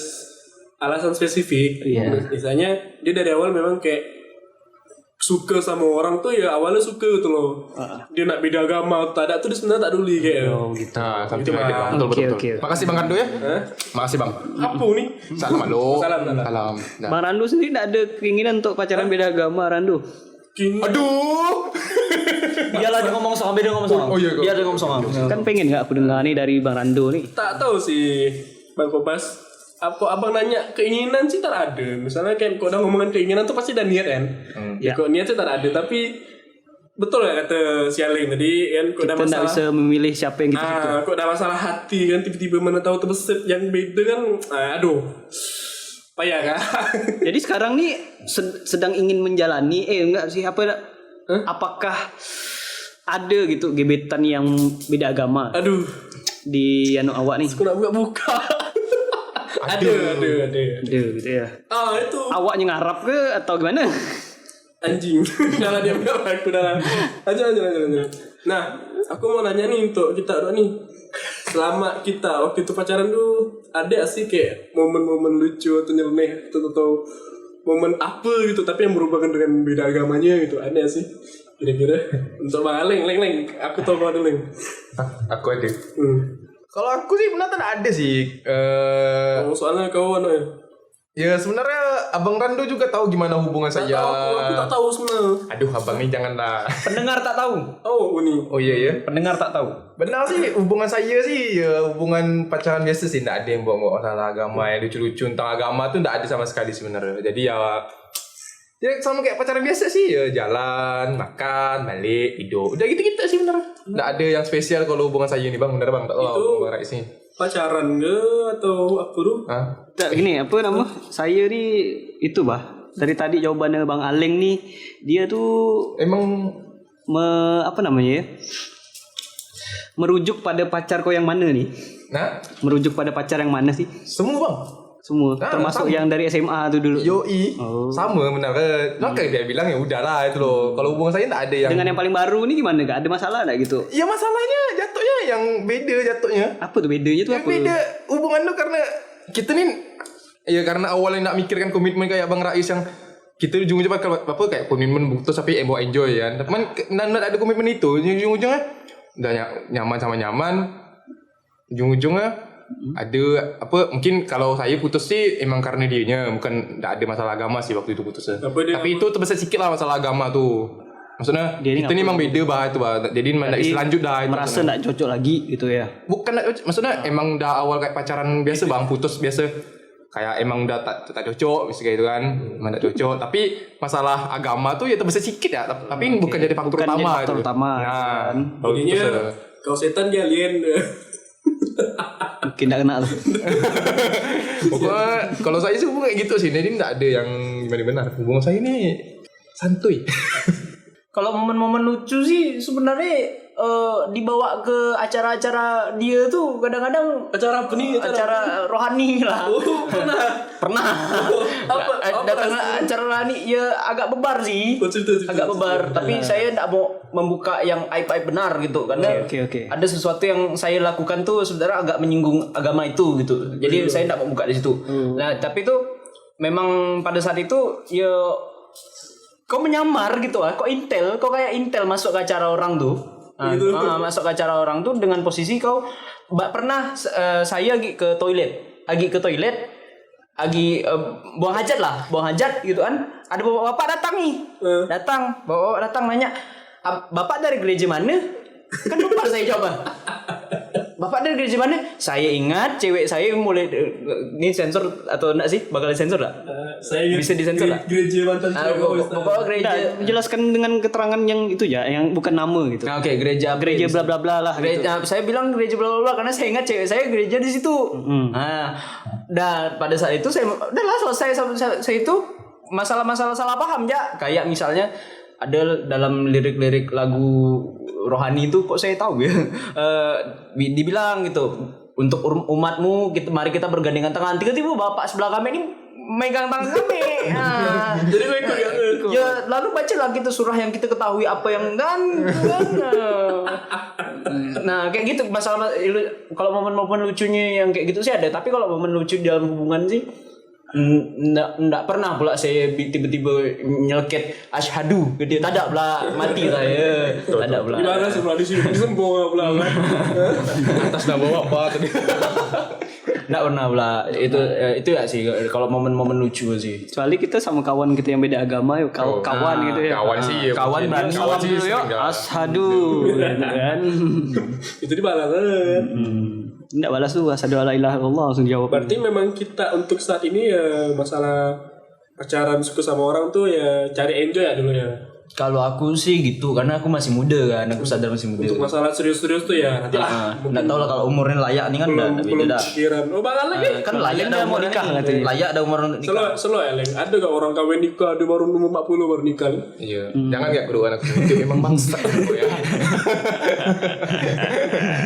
A: alasan spesifik. Misalnya dia dari awal memang kayak suka sama orang tuh ya awalnya suka gitu loh. Dia nak beda agama atau tak ada tuh dia sebenarnya tak peduli kayak.
B: gitu.
D: Nah, sampai Bang. Betul. Makasih Bang Rando ya. Makasih Bang.
A: Apa nih?
D: Salam halo.
A: Salam.
D: Nah.
B: Bang Rando sendiri enggak ada keinginan untuk pacaran beda agama, Rando?
D: Aduh.
C: Biarlah dia ngomong sama, beda ngomong sama.
D: Oh iya,
C: Biar dia ngomong sama.
B: Kan pengen enggak aku dengar nih dari Bang Rando nih.
A: Tak tahu sih Bang Kopas. Apa abang nanya keinginan sih tak ada. Misalnya kayak kau udah ngomongin keinginan tuh pasti ada niat kan. Ya kok niat sih tak ada, tapi betul ya kata si Aling tadi kan, kok ada
B: Kita
A: masalah.
B: enggak bisa memilih siapa yang gitu.
A: Kok ada masalah hati kan, tiba-tiba mana tahu terbesit yang beda kan. Aduh. Payah kan.
B: Jadi sekarang nih sedang ingin menjalani enggak sih apakah ada gitu gebetan yang beda agama
A: Aduh.
B: di awak nih?
A: Aku nak buka-buka. Ada.
B: Gitu ya.
A: Itu.
B: Awaknya ngarap ke atau gimana?
A: Anjing. Jangan diam aku dalam. Lanjut. Nah, aku mau nanya nih untuk kita berdua nih. Selama kita waktu itu pacaran tuh ada sih kayak momen-momen lucu atau nyeleneh atau momen apa gitu tapi yang berhubungan dengan beda agamanya gitu, ada sih kira-kira. Untuk Bang Aling, aku tahu Bang Aling.
D: Aku ada. Kalau aku sih benar tak ada sih.
A: Soalnya kau ya.
D: Ya sebenarnya Abang Rando juga tahu gimana hubungan saya.
A: Aku tak tahu sebenarnya.
D: Aduh abang ini janganlah.
C: Pendengar tak tahu.
A: Ini.
D: Oh iya ya.
C: Pendengar tak tahu.
D: Benar sih hubungan saya sih ya hubungan pacaran biasa sih, tidak ada yang bawa masalah agama yang lucu-lucu tentang agama tuh tidak ada sama sekali sebenarnya. Jadi ya Ya sama kayak pacaran biasa sih, ya jalan, makan, balik, tidur. Udah gitu-gitu sih bener. Nggak ada yang spesial kalau hubungan saya ini bang, bener bang. Tak tahu
A: Itu
D: hubungan Rais ini.
A: pacaran ke atau apa tuh?
D: Hah?
B: Tak, gini apa nama? Saya ni itu bah. Dari tadi jawabannya Bang Aleng nih, dia tuh
D: Emang
B: apa namanya ya? Merujuk pada pacar kau yang mana nih?
D: nah
B: Merujuk pada pacar yang mana sih?
D: semua bang.
B: Semua,
D: Ah,
B: termasuk
D: sama.
B: yang dari SMA tuh dulu.
D: Yoi, sama benar. Maka dia bilang ya udahlah itu loh. Kalau hubungan saya tak ada yang.
B: Dengan yang paling baru nih gimana? Gak ada masalah gak gitu?
D: Ya masalahnya jatuhnya yang beda jatuhnya.
B: Apa tuh bedanya tuh
D: Yang
B: apa?
D: beda hubungan tuh karena kita nih ya karena awalnya nak mikirkan komitmen kayak Bang Rais yang kita ujung-ujungnya bakal apa kayak komitmen putus tapi mau enjoy ya. Tapi nak ada komitmen itu ujung-ujungnya udah nyaman sama nyaman. Ujung-ujungnya ada apa mungkin kalau saya putus sih emang karena dianya bukan enggak ada masalah agama sih waktu itu putusnya. Tapi itu terbesar sikit lah masalah agama tuh. Maksudnya
B: Dia ni
D: kita ni memang beda bah itu bah. Jadi enggak selanjut dah itu.
B: Merasa gak cocok lagi gitu ya?
D: Bukan maksudnya emang udah awal kayak pacaran biasa bang putus biasa kayak emang udah tak cocok misalnya gitu kan emang tak cocok tapi masalah agama tuh ya terbesar sikit ya tapi bukan jadi faktor
B: Bukan jadi
D: utama
B: faktor
D: itu.
B: utama,
D: Nah
B: kan.
D: kalau gitu
A: Jadinya kau setan dia alien.
B: Mungkin gak kena tuh.
D: pokoknya kalau saya sih hubungan kayak gitu sih jadi enggak ada yang gimana benar hubungan saya ini santuy.
C: Kalau momen-momen lucu sih sebenarnya dibawa ke acara-acara dia tuh kadang-kadang
A: Acara apa nih?
C: acara rohani lah.
A: Oh, pernah. Apa
C: Datang acara rohani ya agak bebar sih.
A: Oh, cerita.
C: Agak bebar, tapi saya tidak mau membuka yang aib-aib benar gitu karena
B: Oke.
C: ada sesuatu yang saya lakukan tuh sebenarnya agak menyinggung agama itu gitu. Jadi saya tidak mau buka di situ. Nah, tapi tuh memang pada saat itu ya kau menyamar gitu kok kau kayak intel masuk ke acara orang tuh. Masuk ke acara orang tuh dengan posisi kau pernah saya lagi ke toilet, buang hajat gitu kan. Ada bapak datang nih. Bapak datang nanya, "Bapak dari gereja mana?" Kan lupa saya jawab. "Bapak dari gereja mana?" Saya ingat cewek saya mulai ini sensor atau enggak sih? Bakal disensor enggak?
A: Saya
C: Bisa disensor enggak?
A: Gereja mantan
C: Pokoknya gereja.
B: Nah, jelaskan dengan keterangan yang itu ya, yang bukan nama gitu.
C: Nah, oke, gereja
B: Gereja bla bla bla lah gitu.
C: Gereja, saya bilang gereja bla bla bla karena saya ingat cewek saya gereja di situ. Nah, dan pada saat itu saya udahlah selesai saya itu masalah-masalah salah paham ya. Kayak misalnya ada dalam lirik-lirik lagu rohani itu kok saya tahu ya. Dibilang gitu, untuk umatmu mari kita bergandengan tangan. Tiba-tiba bapak sebelah kami ini megang tangan kami. Nah,
A: Jadi gue ikut ya.
C: ya lalu bacalah gitu surah yang kita ketahui apa yang kan. Nah kayak gitu masalah kalau momen-momen lucunya yang kayak gitu sih ada, tapi kalau momen lucu dalam hubungan sih nggak pernah pula saya tiba-tiba nyelket asyhadu ke dia, tak ada pula mati saya, tak ada pula.
A: Gimana sebelah di sini sembong pula.
D: Atas nama apa tadi?
C: Nggak pernah pula itu ya sih kalau momen-momen lucu sih.
B: Kecuali kita sama kawan kita yang beda agama yuk, kawan gitu ya.
D: Kawan sih ya.
C: Kawan berani
D: Kawan
C: salam
D: sih
C: dulu yuk.
D: sering dah.
B: Ashadu gitu kan.
A: Itu dibalas.
B: Enggak balas tuh asyhadu alla ilaha illallah langsung jawab.
A: Berarti memang kita untuk saat ini ya masalah pacaran suka sama orang tuh ya cari enjoy ya dulu ya.
C: Kalau aku sih gitu karena aku masih muda kan, aku sadar masih muda.
A: Untuk masalah serius-serius tuh ya nanti lah.
C: Nggak tahu lah kalau umurnya layak nih kan udah beda
A: Belum
C: dah.
A: pikiran. Oh bakal lagi.
C: Kan layak
B: Dia
C: dah
B: mau
C: umur
B: nikah
C: nikah
B: katanya.
C: layak dah umur nikah.
A: Selo ya Leng. Ada gak orang kawin nikah dia baru umur 40 baru nikah?
D: Iya. Jangan kayak kedua anak itu emang bangsa kau ya.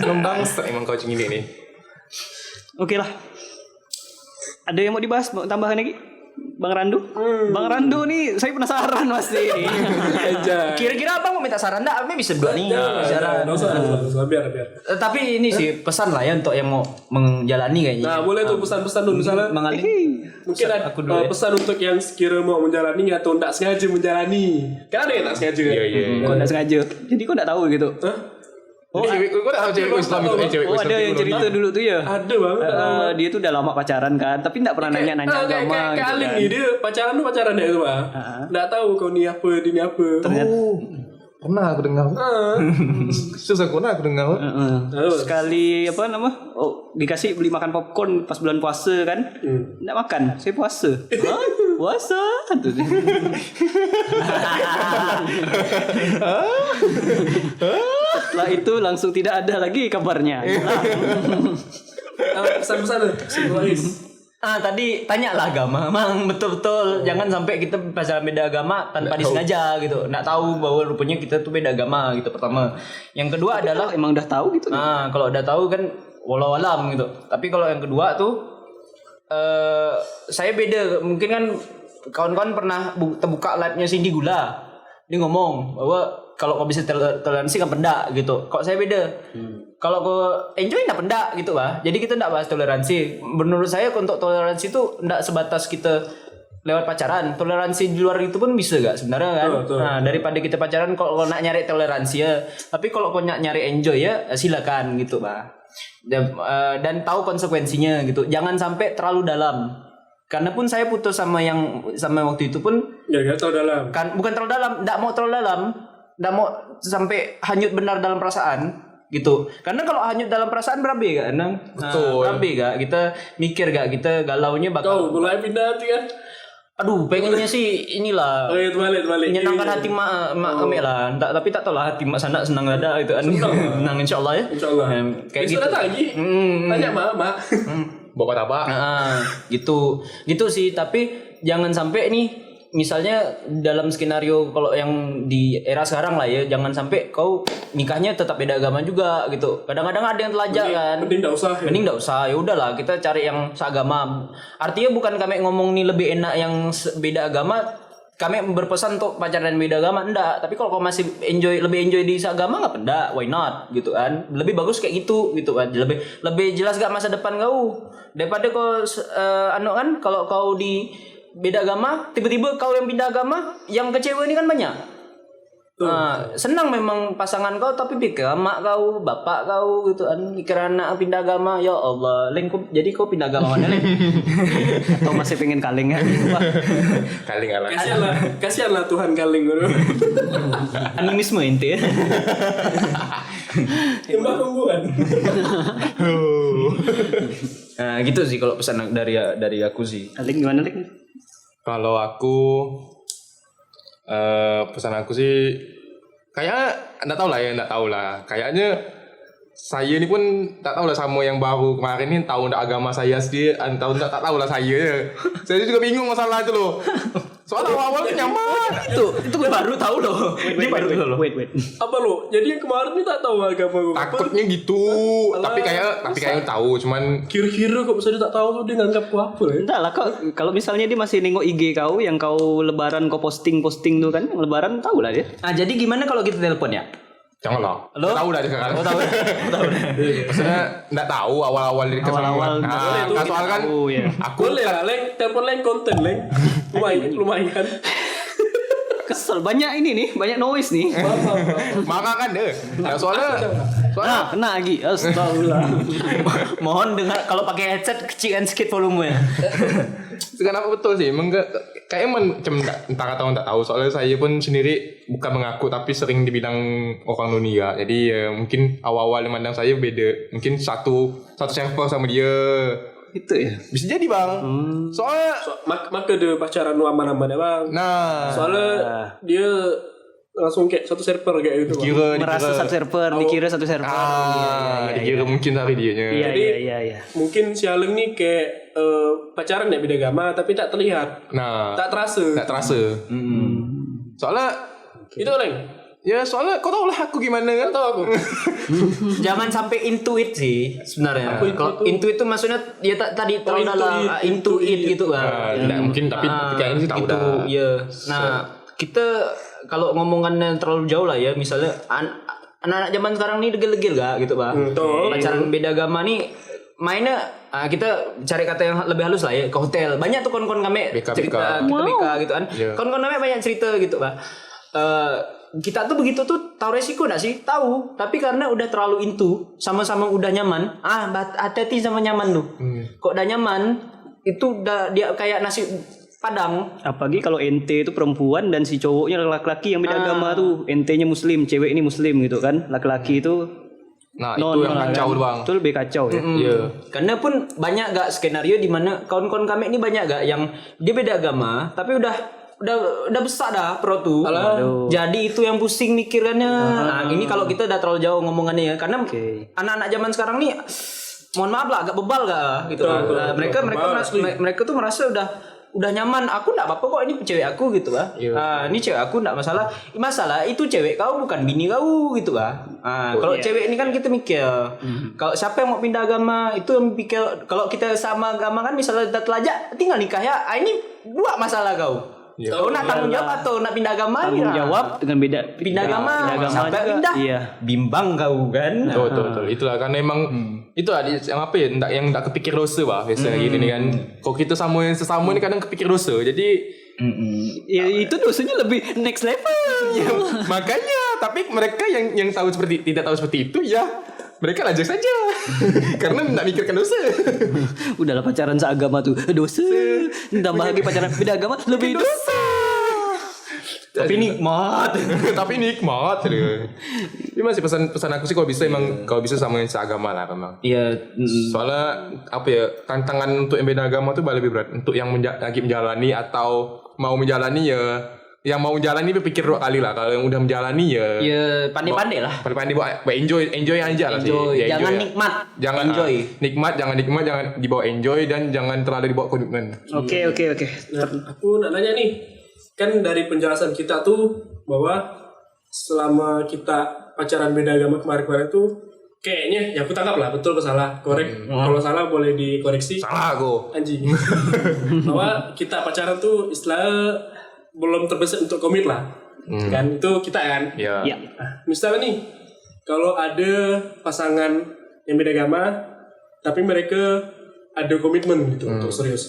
D: Emang bangsa emang kau cengin ini.
B: Oke lah. Ada yang mau dibahas, mau tambahan lagi? Bang Randu? Bang Randu nih saya penasaran pasti ini.
C: Kira-kira abang mau minta saran enggak? Abang bisa berdua nih. Saran.
A: Nggak usah, biar.
C: Tapi ini sih pesan lah ya untuk yang mau menjalani kayaknya.
A: Nah boleh tuh pesan-pesan dulu misalnya.
C: Mengalih.
A: Mungkin ada
C: aku dulu ya.
A: pesan untuk yang sekira mau menjalani atau tidak sengaja menjalani. Kan ada yang tak sengaja.
D: Iya.
B: Kok enggak sengaja? Jadi kok enggak tahu gitu?
A: Hah?
D: Oh, cewek kau tak tahu cewek Islam itu cewek
B: Oh
D: Islam
B: ada yang cerita dulu tuh ya.
A: Ada banget.
B: Dia tuh udah lama pacaran kan, tapi enggak pernah nanya-nanya agama
A: Kayak
B: gitu
A: Alin
B: kan.
A: nih dia pacaran ya itu Pak. Nggak tahu kau ni apa dia ni apa.
D: Oh, pernah aku dengar. Susah pernah aku dengar.
B: Sekali apa nama? Oh, dikasih beli makan popcorn pas bulan puasa kan? Enggak makan, saya puasa. puasa. Setelah itu langsung tidak ada lagi kabarnya.
A: Pesan-pesan tuh, Ais.
C: Tadi tanya lah agama, Mang, betul-betul jangan sampai kita pacaran beda agama tanpa disengaja gitu. Nggak tahu bahwa rupanya kita tuh beda agama gitu pertama. Yang kedua adalah
B: Emang udah tahu gitu.
C: kalau udah tahu kan walau alam gitu. Tapi kalau yang kedua tuh saya beda. Mungkin kan kawan-kawan pernah terbuka live-nya Cindy Gula. Dia ngomong bahwa kalau kau bisa toleransi kan pendak gitu. Kok saya beda. Kalau kau enjoy enggak pendak gitu lah. Jadi kita enggak bahas toleransi. Menurut saya untuk toleransi itu enggak sebatas kita lewat pacaran. Toleransi di luar itu pun bisa gak sebenarnya kan.
A: Betul.
C: Nah, daripada kita pacaran kalau nak nyari toleransi ya. Tapi kalau kau nak nyari enjoy ya silakan gitu, Pak. Dan tahu konsekuensinya gitu. Jangan sampai terlalu dalam. Karena pun saya putus sama waktu itu pun
A: Ya gak tau dalam.
C: kan bukan terlalu dalam, enggak mau terlalu dalam, enggak mau sampai hanyut benar dalam perasaan gitu. Karena kalau hanyut dalam perasaan berabe gak, Nang?
D: Betul.
C: Berabe gak? Kita mikir gak? Kita galaunya bakal
A: Kau mulai pindah hati kan?
C: aduh, pengennya sih inilah
A: Oh iya, balik.
C: menyenangkan hati mak Amek lah. Tapi tak tahu lah hati mak Sanak senang ada gitu kan. Senang insyaallah ya.
A: Insyaallah.
C: Kayak
A: Besok
C: gitu.
A: datang lagi. Tanya mak.
D: Bawa apa?
C: Gitu sih. Tapi jangan sampai nih misalnya dalam skenario kalau yang di era sekarang lah ya, jangan sampai kau nikahnya tetap beda agama juga gitu. Kadang-kadang ada yang telajak kan.
A: Mending gak usah ya.
C: Mending enggak usah. Ya udahlah, kita cari yang seagama. Artinya bukan kami ngomong nih lebih enak yang beda agama. Kami berpesan untuk pacaran beda agama enggak. Tapi kalau kau masih lebih enjoy di seagama enggak pendak, why not gitu kan. Lebih bagus kayak gitu kan. Lebih jelas gak masa depan kau. Daripada kau kan kalau kau di beda agama, tiba-tiba kau yang pindah agama, yang kecewa ini kan banyak. Senang memang pasangan kau, tapi pikir mak kau, bapak kau gitu kan, pikir anak pindah agama, ya Allah, jadi kau pindah agama mana Leng?
B: Atau masih pengen kaling kan?
D: Kali ngalah.
A: Kasihanlah Tuhan kaling bro.
C: Animisme ente ya.
A: Timbang tungguan.
C: Nah, gitu sih kalau pesan dari aku sih.
B: Kaling gimana Ling?
D: Kalau aku pesan aku sih kayak enggak tahu lah. Kayaknya saya ini pun tak tahu lah sama yang baru kemarin ini tahu enggak agama saya sendiri, tahu enggak tak tahu lah saya ya. Saya juga bingung masalah itu loh. Soalnya awal-awalnya nyaman.
C: Itu baru tahu loh. Dia baru tahu loh.
B: Wait.
A: Apa lo? Jadi yang kemarin ini tak tahu agama gue.
D: Takutnya gitu. Tapi kayaknya tahu, cuman
A: Kira-kira kok bisa dia tak tahu tuh dia nganggap ku apa ya?
B: Enggak lah, kalau misalnya dia masih nengok IG kau yang kau lebaran kau posting tuh kan, yang lebaran tahu lah dia.
C: Jadi gimana kalau kita telepon ya?
D: janganlah.
C: Halo?
D: Tahu dah dia sekarang.
C: Tahu.
D: Maksudnya enggak tahu awal-awal dia
B: Awal-awal
D: kesana.
B: boleh
A: tuh,
D: Soal kan
B: tahu, ya.
D: aku
A: Boleh lah, Leng. Telepon Leng konten, Leng. Lumayan.
B: Kesel banyak ini nih, banyak noise nih.
D: marah kan deh. Nah, soalnya
B: Kena lagi. Astagfirullah.
C: Mohon dengar kalau pakai headset kecilkan sedikit volumenya.
D: kenapa betul sih? Kayaknya macam entah kata orang tak tahu. Soalnya saya pun sendiri bukan mengaku tapi sering dibilang orang dunia. Jadi mungkin awal-awal yang mandang saya beda. Mungkin satu server sama dia.
B: Itu ya.
D: Bisa jadi bang. Soalnya
A: Maka dia pacaran lu aman-aman ya bang.
D: nah
A: Soalnya dia langsung kayak satu server kayak gitu bang.
B: Merasa satu server, dikira satu server.
D: dikira mungkin hari dianya.
B: Iya.
A: Mungkin si Aleng nih kayak pacaran ya beda agama tapi tak terlihat.
D: Nah,
A: Tak terasa.
D: tak terasa. Soalnya
A: Itu Leng.
D: ya soalnya kau tahu lah aku gimana kan?
A: Tahu aku.
C: Jangan sampai intuit sih sebenarnya.
A: Apa
C: Kalau intuit itu maksudnya ya tadi terlalu dalam intuit gitu kan.
D: Tidak mungkin tapi ketika ini sih tahu
C: Itu
D: dah.
C: ya. Nah, kita kalau ngomongannya terlalu jauh lah ya, misalnya anak-anak zaman sekarang nih degil-degil gak gitu, Bang. Pacaran beda agama nih mainnya kita cari kata yang lebih halus lah ya, ke hotel. Banyak tuh kawan-kawan kami
D: BK.
C: cerita kita BK gitu kan.
D: Yeah.
C: Kawan-kawan kami banyak cerita gitu, Bang. Kita tuh begitu tuh tahu resiko gak sih? Tahu, tapi karena udah terlalu into, sama-sama udah nyaman. Hati-hati sama nyaman tuh. Kok udah nyaman, itu udah dia kayak nasi padang.
B: Apalagi kalau ente itu perempuan dan si cowoknya laki-laki yang beda agama tuh. Ente-nya muslim, cewek ini muslim gitu kan. Laki-laki itu
D: Nah, itu yang kacau tuh, Bang.
B: Itu lebih kacau ya.
D: Iya.
C: Karena pun banyak gak skenario di mana kawan-kawan kami ini banyak gak yang dia beda agama tapi udah besar dah pro tuh. Jadi itu yang pusing mikirannya. Nah, ini kalau kita udah terlalu jauh ngomongannya ya karena anak-anak zaman sekarang nih mohon maaf lah agak bebal gak gitu. Nah, mereka tuh merasa udah nyaman, aku enggak apa-apa kok ini cewek aku gitu lah. Ini cewek aku enggak masalah. Masalah itu cewek kau bukan bini kau gitu lah. Kalau cewek ini kan kita mikir. Kalau siapa yang mau pindah agama itu yang pikir kalau kita sama agama kan misalnya kita telajak tinggal nikah ya. Ini dua masalah kau. Kau nak tanggung jawab atau nak pindah agama?
B: Tanggung jawab dengan beda
C: pindah agama. Sampai
B: juga.
C: pindah.
B: Iya.
C: Bimbang kau kan.
D: Betul. Itulah karena emang itu lah yang apa ya yang tak kepikir dosa bah biasanya gini nih kan. Kalau kita sama yang sesama ni kadang kepikir dosa. Jadi
B: Ya itu dosanya lebih next level.
D: ya, makanya tapi mereka yang tahu tidak tahu seperti itu ya mereka lajak saja karena tidak mikirkan dosa.
B: Udahlah pacaran seagama tuh dosa. Tambah lagi pacaran beda agama lebih dosa.
C: Tapi nikmat.
D: Tapi nikmat. Ini masih pesan aku sih kalau bisa sama yang seagama lah memang.
C: Iya.
D: Soalnya apa ya tantangan untuk yang beda agama tuh lebih berat untuk yang lagi menjalani atau mau menjalani ya. Yang mau menjalani berpikir 2 kali lah. Kalau yang udah menjalani ya
C: Pandai-pandai lah.
D: Pandai-pandai buat enjoy aja lah sih. Ya,
C: Jangan
D: enjoy,
C: nikmat.
D: Jangan
C: enjoy.
D: Jangan dibawa enjoy dan jangan terlalu dibawa komitmen.
B: Oke.
A: Nah, aku nak nanya nih, kan dari penjelasan kita tuh bahwa selama kita pacaran beda agama kemarin-kemarin tuh kayaknya ya aku tangkap lah betul ke salah, korek. Kalau salah boleh dikoreksi.
D: Salah aku.
A: Anjing. Bahwa kita pacaran tuh istilah belum terbesit untuk komit lah. Kan itu kita kan.
D: Ya.
A: Nah, misalnya nih kalau ada pasangan yang beda agama tapi mereka ada komitmen gitu untuk serius.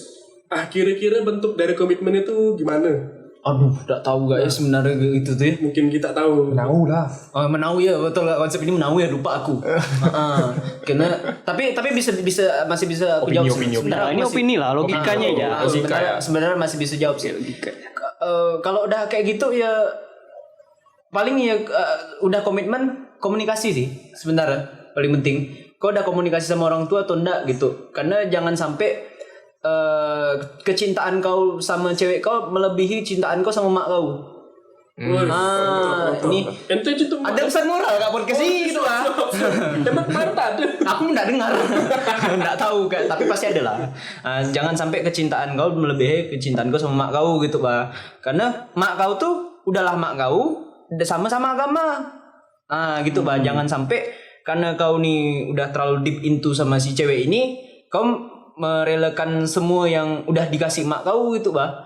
A: Kira-kira bentuk dari komitmen itu gimana?
C: Aduh, tak tahu gak ya sebenarnya itu tuh ya.
A: Mungkin kita tahu.
D: Tahu lah.
C: Menau ya betul konsep ini menau ya lupa aku. Karena tapi masih bisa aku jawab
D: Opini.
B: Nah, ini opini lah, logikanya aja.
C: Sebenarnya masih bisa jawab sih. Kalau udah kayak gitu ya paling ya udah komitmen komunikasi sih sebenarnya paling penting. Kau udah komunikasi sama orang tua atau enggak gitu. Karena jangan sampai kecintaan kau sama cewek kau melebihi cintaan kau sama mak kau. Ini
A: ente itu
C: ada pesan moral kak podcast ini gitu lah.
A: Emang mantap.
C: Aku enggak dengar. Enggak tahu Kak, tapi pasti ada lah. Jangan sampai kecintaan kau melebihi kecintaan kau sama mak kau gitu, Pak. Karena mak kau tuh udahlah mak kau sama-sama agama. Gitu, Pak. Jangan sampai karena kau nih udah terlalu deep into sama si cewek ini, kau merelakan semua yang udah dikasih mak kau gitu, Pak.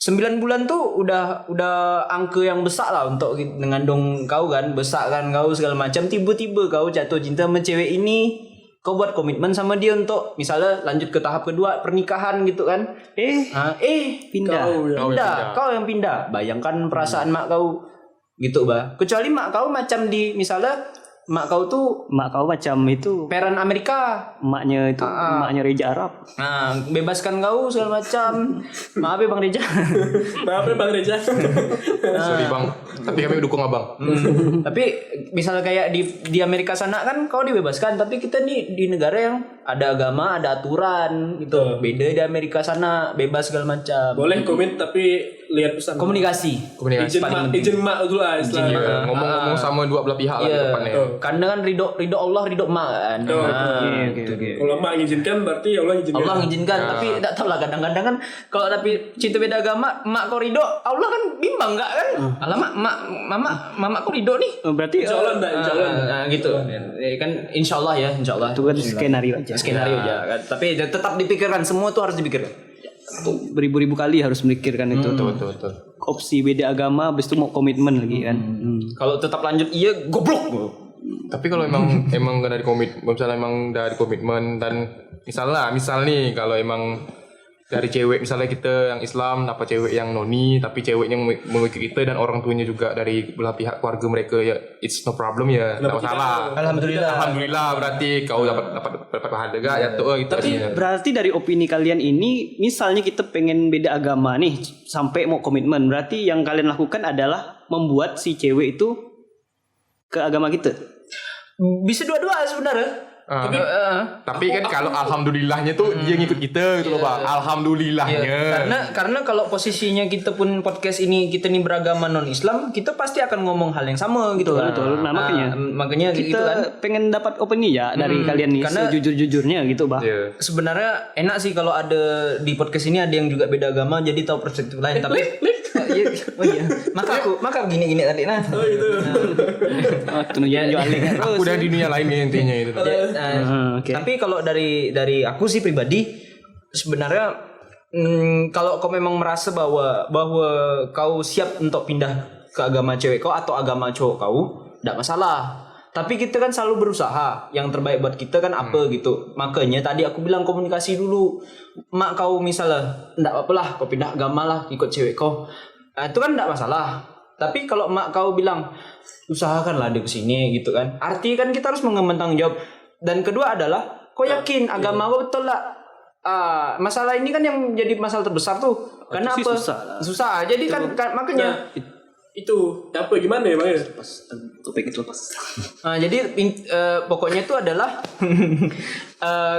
C: 9 bulan tuh udah angka yang besar lah untuk mengandung kau kan, besar kan kau segala macam. Tiba-tiba kau jatuh cinta sama cewek ini, kau buat komitmen sama dia untuk misalnya lanjut ke tahap kedua pernikahan gitu kan.
B: Pindah.
C: Kau yang pindah. Bayangkan perasaan mak kau gitu, Bah. Kecuali mak kau macam di misalnya mak kau tuh
B: macam itu
C: parent Amerika,
B: emaknya Reja Arab.
C: Bebaskan kau segala macam. Maaf ya Bang Reja.
A: Maaf ya Bang Reja.
D: Sorry Bang, tapi kami dukung Abang.
C: Tapi misalnya kayak di Amerika sana kan kau dibebaskan, tapi kita nih di negara yang ada agama, ada aturan gitu. Beda di Amerika sana, bebas segala macam.
A: Boleh komit tapi lihat pesan.
C: Komunikasi.
A: Izin mak dulu lah istilahnya.
D: Ngomong-ngomong sama dua belah pihak lah di depannya.
C: Karena kan ridho Allah, ridho mak kan.
B: Oke.
A: Kalau mak ngizinkan berarti Allah ngizinkan.
C: Allah ngizinkan, tapi tak tahu lah kadang-kadang kan kalau tapi cinta beda agama, mak kau ridho, Allah kan bimbang enggak kan? Alamak, mama kau ridho nih.
B: Berarti
A: Insyaallah enggak, insyaallah.
C: Gitu. Kan insyaallah ya, insyaallah.
B: itu kan skenario aja.
C: Skenario aja kan. Tapi tetap dipikirkan, semua tuh harus dipikirkan.
B: Beribu-ribu kali harus memikirkan itu.
D: Betul.
B: Opsi beda agama, habis itu mau komitmen lagi kan.
C: Kalau tetap lanjut iya goblok.
D: Tapi kalau emang gak dari misalnya emang dari komitmen dan misal nih kalau emang dari cewek misalnya kita yang Islam dapat cewek yang noni tapi ceweknya mengikuti kita dan orang tuanya juga dari belah pihak keluarga mereka ya it's no problem ya tidak masalah. Alhamdulillah berarti kau dapat pahala gak ya tuh gitu.
B: Tapi berarti dari opini kalian ini, misalnya kita pengen beda agama nih sampai mau komitmen, berarti yang kalian lakukan adalah membuat si cewek itu ke agama kita.
C: Bisa dua-dua sebenarnya.
D: Tapi kan kalau alhamdulillahnya tuh dia ngikut kita gitu loh, Bang. Alhamdulillahnya.
C: Karena kalau posisinya kita pun podcast ini kita nih beragama non Islam, kita pasti akan ngomong hal yang sama gitu kan.
B: Betul. Nah, makanya
C: kita
B: gitu kan pengen dapat opini ya dari kalian nih sejujur-jujurnya gitu, Bah.
D: Iya.
C: Sebenarnya enak sih kalau ada di podcast ini ada yang juga beda agama jadi tahu perspektif lain tapi oh iya. Maka gini tadi nah.
A: Oh itu.
B: Waktu nunjukin Alek terus.
D: Aku udah di dunia lain nih intinya itu.
B: Oke.
C: Tapi kalau dari aku sih pribadi sebenarnya kalau kau memang merasa bahwa kau siap untuk pindah ke agama cewek kau atau agama cowok kau, tidak masalah. Tapi kita kan selalu berusaha yang terbaik buat kita kan apa gitu. Makanya tadi aku bilang komunikasi dulu. Mak kau misalnya tidak apalah kau pindah agama lah ikut cewek kau. Itu kan tidak masalah. Tapi kalau mak kau bilang usahakanlah dia kesini gitu kan. Arti kan kita harus mengemban tanggung jawab. Dan kedua adalah kau yakin agama kau betul tak? Masalah ini kan yang jadi masalah terbesar tuh. Karena
B: Itu
C: apa?
B: sih
C: Susah. Jadi kan makanya
A: Itu apa gimana ya Bang?
B: Topik itu pas.
C: jadi pokoknya itu adalah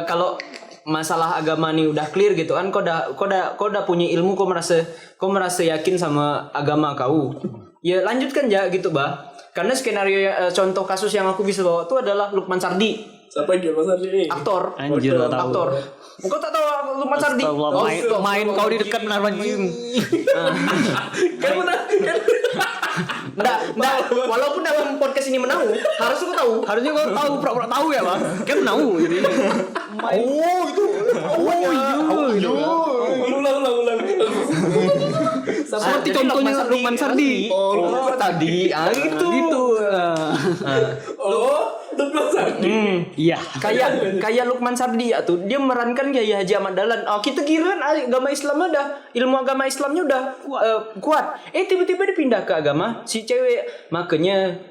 C: kalau masalah agama nih udah clear gitu kan, kau udah punya ilmu, kau merasa yakin sama agama kau, ya lanjutkan ya gitu bah. Karena skenario contoh kasus yang aku bisa bawa itu adalah Lukman Sardi,
A: Siapa dia Mas Ardi ini?
C: aktor.
B: Anjir, tak tahu.
C: Aktor. Engkau tak tahu Lukman Sardi?
B: Main kau di dekat benar anjing.
A: Kan udah kan.
C: Nggak. Walaupun dalam podcast ini menang, harus kau tahu.
B: Harusnya kau tahu pura-pura tahu ya, Bang. Kan tahu jadi.
A: Ulang.
B: Seperti contohnya Lukman Sardi.
C: Oh, tadi. Gitu.
A: Oh, Lukman Sardi.
B: Iya.
C: Kayak Lukman Sardi ya tuh, dia merankan Kiai Haji Ahmad Dahlan. Oh, kita kira kan agama Islam ilmu agama Islamnya udah kuat. Tiba-tiba dia pindah ke agama si cewek. Makanya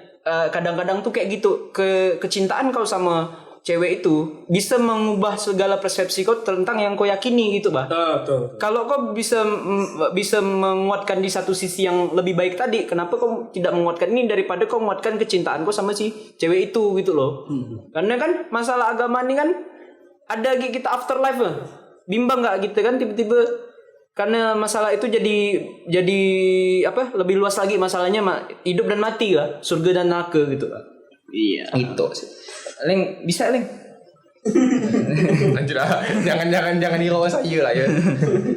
C: kadang-kadang tuh kayak gitu, kecintaan kau sama cewek itu bisa mengubah segala persepsi kau tentang yang kau yakini gitu, bah.
A: Betul.
C: Kalau kau bisa menguatkan di satu sisi yang lebih baik tadi, kenapa kau tidak menguatkan ini daripada kau menguatkan kecintaan kau sama si cewek itu gitu loh. Karena kan masalah agama ini kan ada kita afterlife lah. Bimbang nggak gitu kan tiba-tiba karena masalah itu jadi apa lebih luas lagi masalahnya hidup dan mati lah, surga dan neraka gitu lah.
B: Iya.
C: Gitu sih. Leng bisa Leng.
D: Anjir lah. Jangan hirau saya lah ya.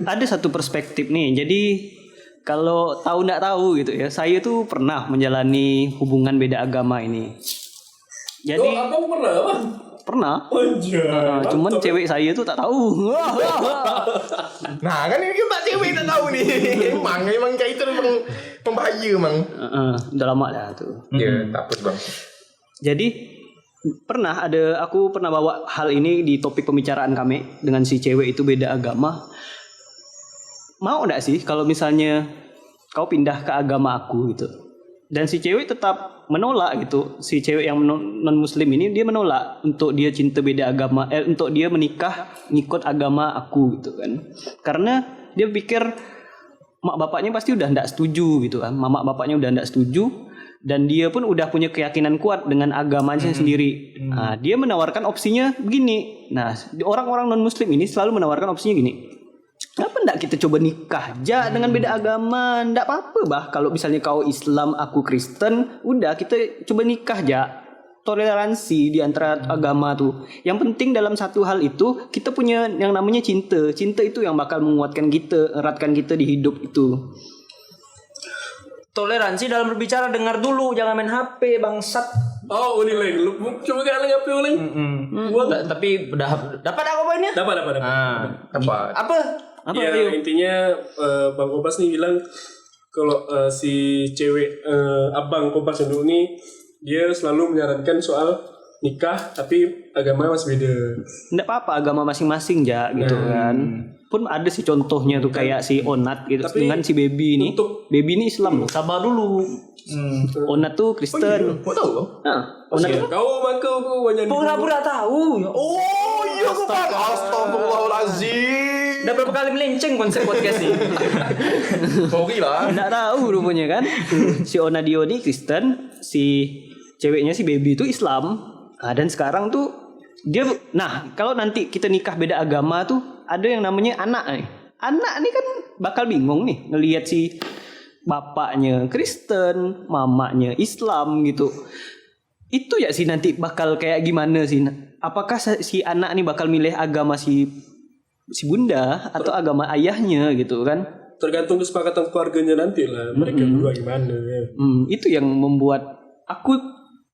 B: Ada satu perspektif nih. Jadi kalau tahu nggak tahu gitu ya, saya tuh pernah menjalani hubungan beda agama ini. Jadi
A: Abang pernah Bang?
B: pernah.
A: Anjir.
B: Cuman cewek saya tuh tak tahu.
D: Nah kan ini kita cewek tak tahu nih. Emang kayak itu memang pembahaya emang.
B: Udah lama lah tuh.
D: Ya takut bang.
B: Jadi aku pernah bawa hal ini di topik pembicaraan kami dengan si cewek itu beda agama. Mau enggak sih kalau misalnya kau pindah ke agama aku gitu. Dan si cewek tetap menolak gitu. Si cewek yang non muslim ini dia menolak untuk dia cinta beda agama, untuk dia menikah ngikut agama aku gitu kan. Karena dia pikir mak bapaknya pasti udah enggak setuju gitu kan. Mama bapaknya udah enggak setuju. Dan dia pun udah punya keyakinan kuat dengan agamanya sendiri. Nah, dia menawarkan opsinya begini. Nah, orang-orang non-muslim ini selalu menawarkan opsinya gini. Kenapa enggak kita coba nikah aja dengan beda agama? Enggak apa-apa bah. Kalau misalnya kau Islam, aku Kristen, udah kita coba nikah aja. Toleransi di antara agama tuh. Yang penting dalam satu hal itu, kita punya yang namanya cinta. Cinta itu yang bakal menguatkan kita, eratkan kita di hidup itu.
C: Toleransi dalam berbicara, dengar dulu, jangan main HP bangsat.
A: Oh, ini Leng. Lu coba gak Leng apa Leng?
C: Tapi udah dapat apa poinnya?
A: Dapat.
C: Apa?
A: Ya, intinya Bang Kobas nih bilang kalau si cewek abang Kobas yang dulu nih dia selalu menyarankan soal nikah tapi agama masih beda.
B: Enggak apa-apa agama masing-masing ya gitu kan. Pun ada sih contohnya tuh kayak si Onat gitu dengan si Baby ini. Baby ini Islam loh.
C: Sabar dulu.
B: Onat tuh Kristen.
D: Kau tahu kau?
B: Nah, Onat tuh
A: Kau maka kau banyak
C: Pura-pura tahu.
D: Oh iya kau kan. Astagfirullahaladzim.
C: Udah berapa kali melenceng konsep podcast ini?
D: Sorry lah.
B: enggak tahu rupanya kan. Si Onadio ini Kristen, si ceweknya si Baby itu Islam. Dan sekarang tuh dia, nah kalau nanti kita nikah beda agama tuh ada yang namanya anak nih. Anak nih kan bakal bingung nih ngelihat si bapaknya Kristen, mamanya Islam gitu. Itu ya sih nanti bakal kayak gimana sih? Apakah si anak nih bakal milih agama si bunda atau agama ayahnya gitu kan?
A: Tergantung kesepakatan keluarganya nanti lah. Mereka berdua gimana ya.
B: Itu yang membuat aku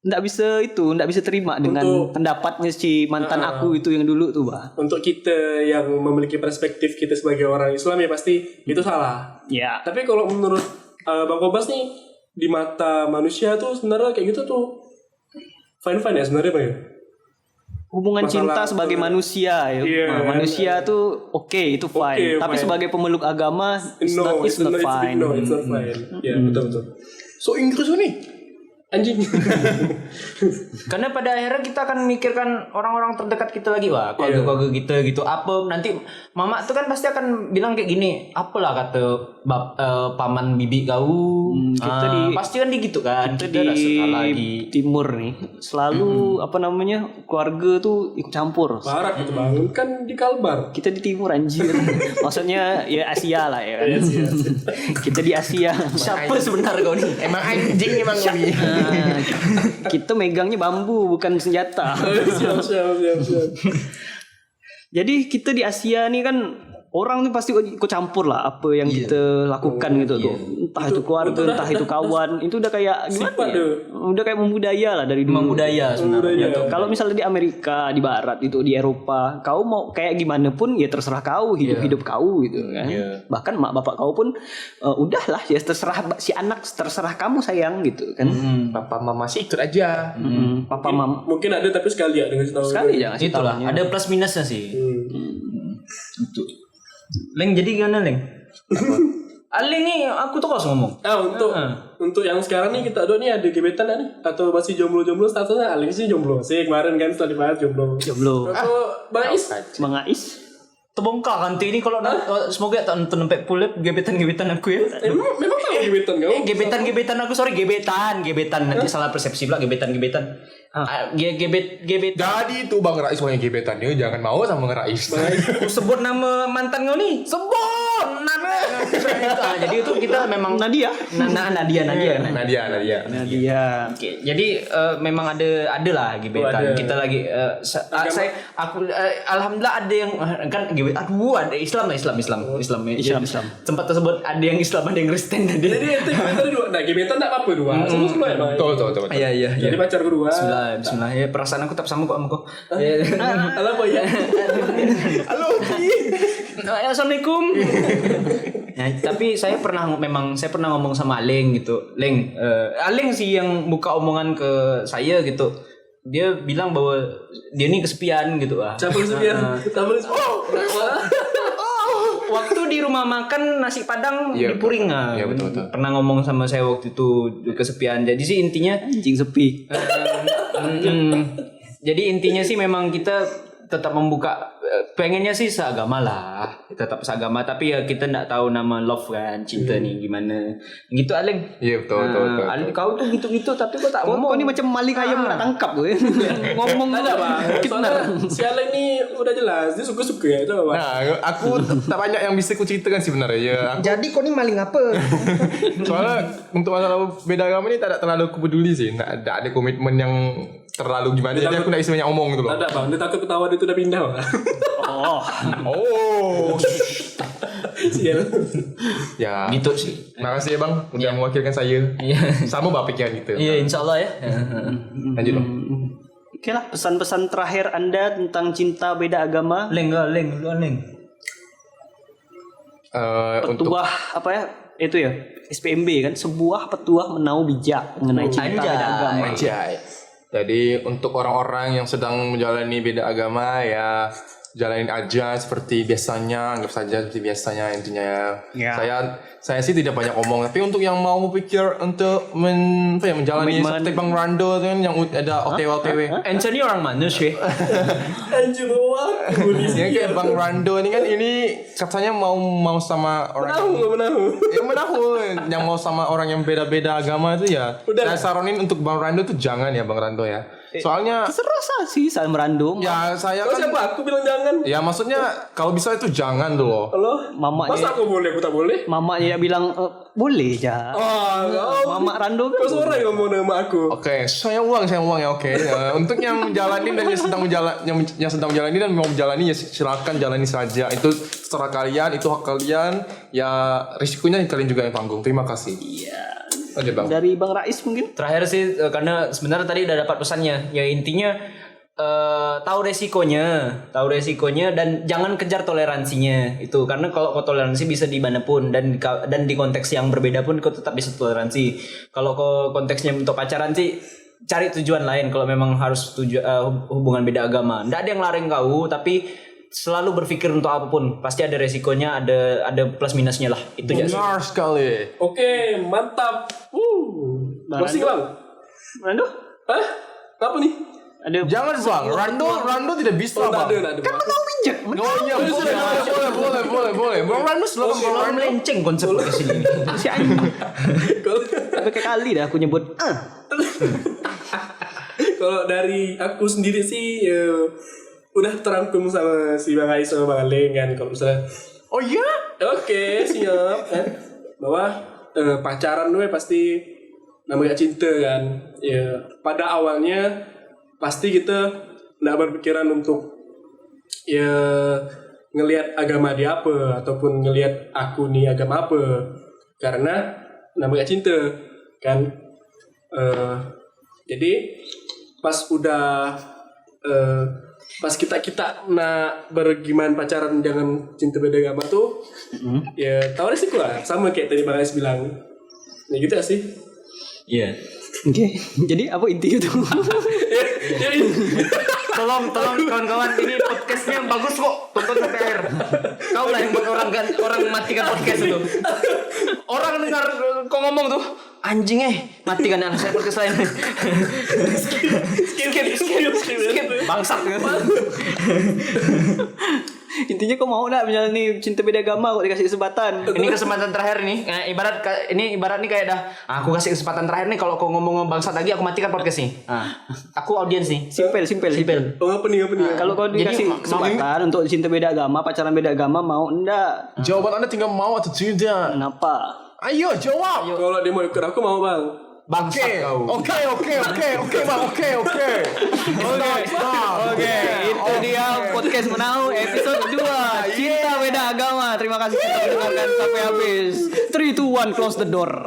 B: nggak bisa terima dengan pendapatnya si mantan aku itu yang dulu tuh, Bah.
A: Untuk kita yang memiliki perspektif kita sebagai orang Islam ya pasti itu salah.
B: Ya.
A: Tapi kalau menurut Bang Kobas nih, di mata manusia tuh sebenarnya kayak gitu tuh fine-fine ya sebenarnya, Bang ya?
B: Hubungan
A: Masalah
B: cinta sebagai manusia ya.
A: Iya,
B: manusia tuh oke, itu fine. Tapi
A: fine.
B: sebagai pemeluk agama it's not fine.
A: It's not fine. Ya, betul.
D: So Inggris nih.
A: Anjing.
C: Karena pada akhirnya kita akan memikirkan orang-orang terdekat kita lagi, wah, keluarga-keluarga kita gitu. Apa nanti mama tuh kan pasti akan bilang kayak gini, apalah kata paman bibi kau. Pasti kan di gitu kan.
B: Kita di timur nih selalu keluarga tuh ikut campur.
A: Barat gitu Bang, kan di Kalbar.
B: Kita di timur anjir. Maksudnya ya Asia lah ya kan. Kita di Asia.
C: Siapa sebenarnya kau nih?
D: Emang anjing emang kami.
B: Kita megangnya bambu bukan senjata.
A: Siap.
B: Jadi kita di Asia nih kan orang tuh pasti ikut campur lah apa yang kita lakukan gitu tuh. Entah itu keluarga, entah itu kawan, itu udah kayak gimana ya? Udah kayak membudaya lah dari dulu.
C: Membudaya sebenarnya.
B: Kalau misalnya di Amerika, di Barat itu, di Eropa, kau mau kayak gimana pun ya terserah kau, hidup kau gitu kan. Bahkan mak bapak kau pun udahlah ya terserah si anak, terserah kamu sayang gitu kan.
D: Papa mama sih ikut aja.
B: Papa mama
A: Mungkin ada tapi sekali ya dengan tahu.
B: sekali jangan sih
C: Itulah, ada plus minusnya sih. Itu. Leng, jadi gimana Leng? Leng nih aku tuh kalau ngomong.
A: Untuk yang sekarang nih kita nih ada gebetan nih atau masih jomblo statusnya Aling sih jomblo sih kemarin kan setelah dibahas jomblo. Atau Bang
B: Ais
C: Terbongkar nanti ini kalau semoga tak nonton sampai pulep gebetan aku ya.
A: memang tahu gebetan kau?
C: Gebetan aku sorry gebetan nanti salah persepsi pula gebetan. Gebet.
D: Jadi itu Bang Rais punya gebetan dia, jangan mau sama Bang Rais.
C: Sebut nama mantan kau nih. Sebut nama. Jadi itu kita memang Nadia. Nadia.
B: Oke.
C: Jadi memang ada lah gebetan. Kita lagi alhamdulillah ada yang kan gebet. Aduh, ada Islam. Sempat tersebut ada yang Islam, ada yang Kristen.
A: Jadi itu gebetan dua. Nah gebetan tak apa dua. Semua ya Bang.
D: Betul.
C: Iya.
A: Jadi pacar kedua.
C: Bismillah. Ya perasaan aku tetap sama kok sama kau.
A: Halo Boy ya.
C: Halo. Assalamualaikum. Ya, tapi saya pernah ngomong sama Aleng gitu. Aleng sih yang buka omongan ke saya gitu. Dia bilang bahwa dia ini kesepian gitu ah.
A: Siapa kesepian?
C: Waktu di rumah makan nasi Padang di Puring
D: Iya betul.
C: Pernah ngomong sama saya waktu itu kesepian. Jadi sih intinya
B: Anjing sepi.
C: Jadi intinya sih memang kita tetap membuka, pengennya sih seagama lah, tetap seagama, tapi ya kita nggak tahu nama love kan, cinta nih gimana gitu Aleng.
D: Iya betul.
C: Aleng, kau tuh gitu tapi kau tak ngomong.
B: Kau ini macam maling ayam nggak tangkap gue. Ngomong
A: Ada Bang. Soalnya si Aleng ini udah jelas dia suka ya itu Bang.
D: Nah, aku tak banyak yang bisa ku ceritakan sih sebenarnya ya.
C: Jadi kau ini maling apa?
D: Soalnya untuk masalah beda agama ini tak terlalu aku peduli sih. Nggak ada komitmen yang terlalu gimana. Jadi aku nggak bisa banyak ngomong gitu loh.
A: Ada Bang, dia takut ketahuan itu udah pindah Bang.
D: Oh.
A: Sial.
D: Ya.
C: Gitu sih.
D: Makasih ya Bang udah mewakilkan saya.
C: Iya.
D: Sama bapak pikiran gitu.
C: Iya, insyaallah ya.
D: Lanjut dong.
B: Oke lah, pesan-pesan terakhir Anda tentang cinta beda agama.
C: Leng.
D: Untuk
B: Petuah apa ya? Itu ya, SPMB kan, sebuah petuah menau bijak mengenai cinta beda agama.
D: Anjay. Jadi untuk orang-orang yang sedang menjalani beda agama ya jalanin aja seperti biasanya, anggap saja seperti biasanya intinya.
B: Ya.
D: Saya sih tidak banyak ngomong, tapi untuk yang mau pikir untuk menjalani
B: Komitmen.
D: seperti Bang Rando kan yang ada OTW.
C: Anthony orang mana sih?
A: Anjir Bang.
D: Ya kayak Bang Rando ini kan ini katanya mau sama orang yang mau sama orang yang beda-beda agama itu ya. Saya saranin untuk Bang Rando tuh jangan ya Bang Rando ya. Soalnya
B: Terserah sih saling merandom.
D: ya saya
A: Kau
D: kan
A: siapa? Aku bilang jangan.
D: ya maksudnya kalau bisa itu jangan dulu.
A: Allah.
B: Mamanya
A: Masa aku boleh, aku tak boleh?
B: mamanya bilang boleh ja. Mama Rando kan.
A: Kau seorang yang ngomong nama aku.
D: Oke, saya uang ya oke. Ya, untuk yang menjalani dan yang sedang menjalani dan mau menjalani ya silakan jalani saja. Itu terserah kalian, itu hak kalian. Ya risikonya kalian juga yang tanggung. Terima kasih.
B: Iya.
D: Oke bang.
B: Dari Bang Rais mungkin.
C: Terakhir sih karena sebenarnya tadi udah dapat pesannya. Ya intinya tahu resikonya dan jangan kejar toleransinya itu, karena kalau kau toleransi bisa di mana pun dan di konteks yang berbeda pun kau tetap bisa toleransi. Kalau kau konteksnya untuk pacaran sih cari tujuan lain. Kalau memang harus hubungan beda agama, nggak ada yang larang kau, tapi selalu berpikir untuk apapun pasti ada resikonya, ada plus minusnya lah. Itu aja sih.
D: Benar sekali.
A: Oke, mantap. Closing bang.
B: Rando?
A: Hah? Apa nih?
B: Ada
D: Jangan bang, Rando tidak bisa
A: Oh, tak
D: bang.
A: ada.
B: kan mau pinjak.
D: Oh iya boleh. Bang Rando silakan bang
C: Orang
D: Rando.
C: melenceng konsep ke sini.
B: Si anjing.
A: Kalau
B: Berapa kali dah aku nyebut
A: kalau dari aku sendiri sih udah terangkum sama si Bang Ais sama Bang Aleng kan, kalau misalnya
D: Oh iya?
A: oke, siap kan, bahwa pacaran gue pasti namanya cinta kan. Ya pada awalnya pasti kita nggak berpikiran untuk ya ngelihat agama dia apa ataupun ngelihat aku nih agama apa, karena namanya cinta kan. Jadi pas udah pas kita nak bergimana pacaran jangan cinta beda agama tuh ya tahu resiko lah, sama kayak tadi Bang Ais bilang ya gitu ya sih.
C: Iya.
B: Oke. Jadi apa intinya tuh?
C: Tolong kawan-kawan, ini podcastnya bagus kok, tonton sampai akhir. Kau lah yang buat orang matikan podcast itu. Orang dengar kau ngomong tuh, anjing matikan anak saya podcast lain. Skip. Bangsat.
B: Intinya kau mau enggak menjalani cinta beda agama kok dikasih kesempatan?
C: Ini kesempatan terakhir nih. Ibarat nih kayak dah. Aku kasih kesempatan terakhir nih, kalau kau ngomong bangsat lagi aku matikan podcast nih. Aku audiens nih.
B: Simpel.
A: Oh apa nih?
B: Kalau kau dikasih kesempatan untuk cinta beda agama, pacaran beda agama, mau enggak?
D: Jawaban Anda tinggal mau atau tidak.
B: Kenapa?
D: Ayo jawab.
A: Kalau dia mau ikut aku mau bang.
D: Oke bang, oke.
B: Oke, itu dia podcast Menau episode 2 Cinta Beda Agama. Terima kasih sudah mendengarkan sampai habis. 3, 2, 1, close the door.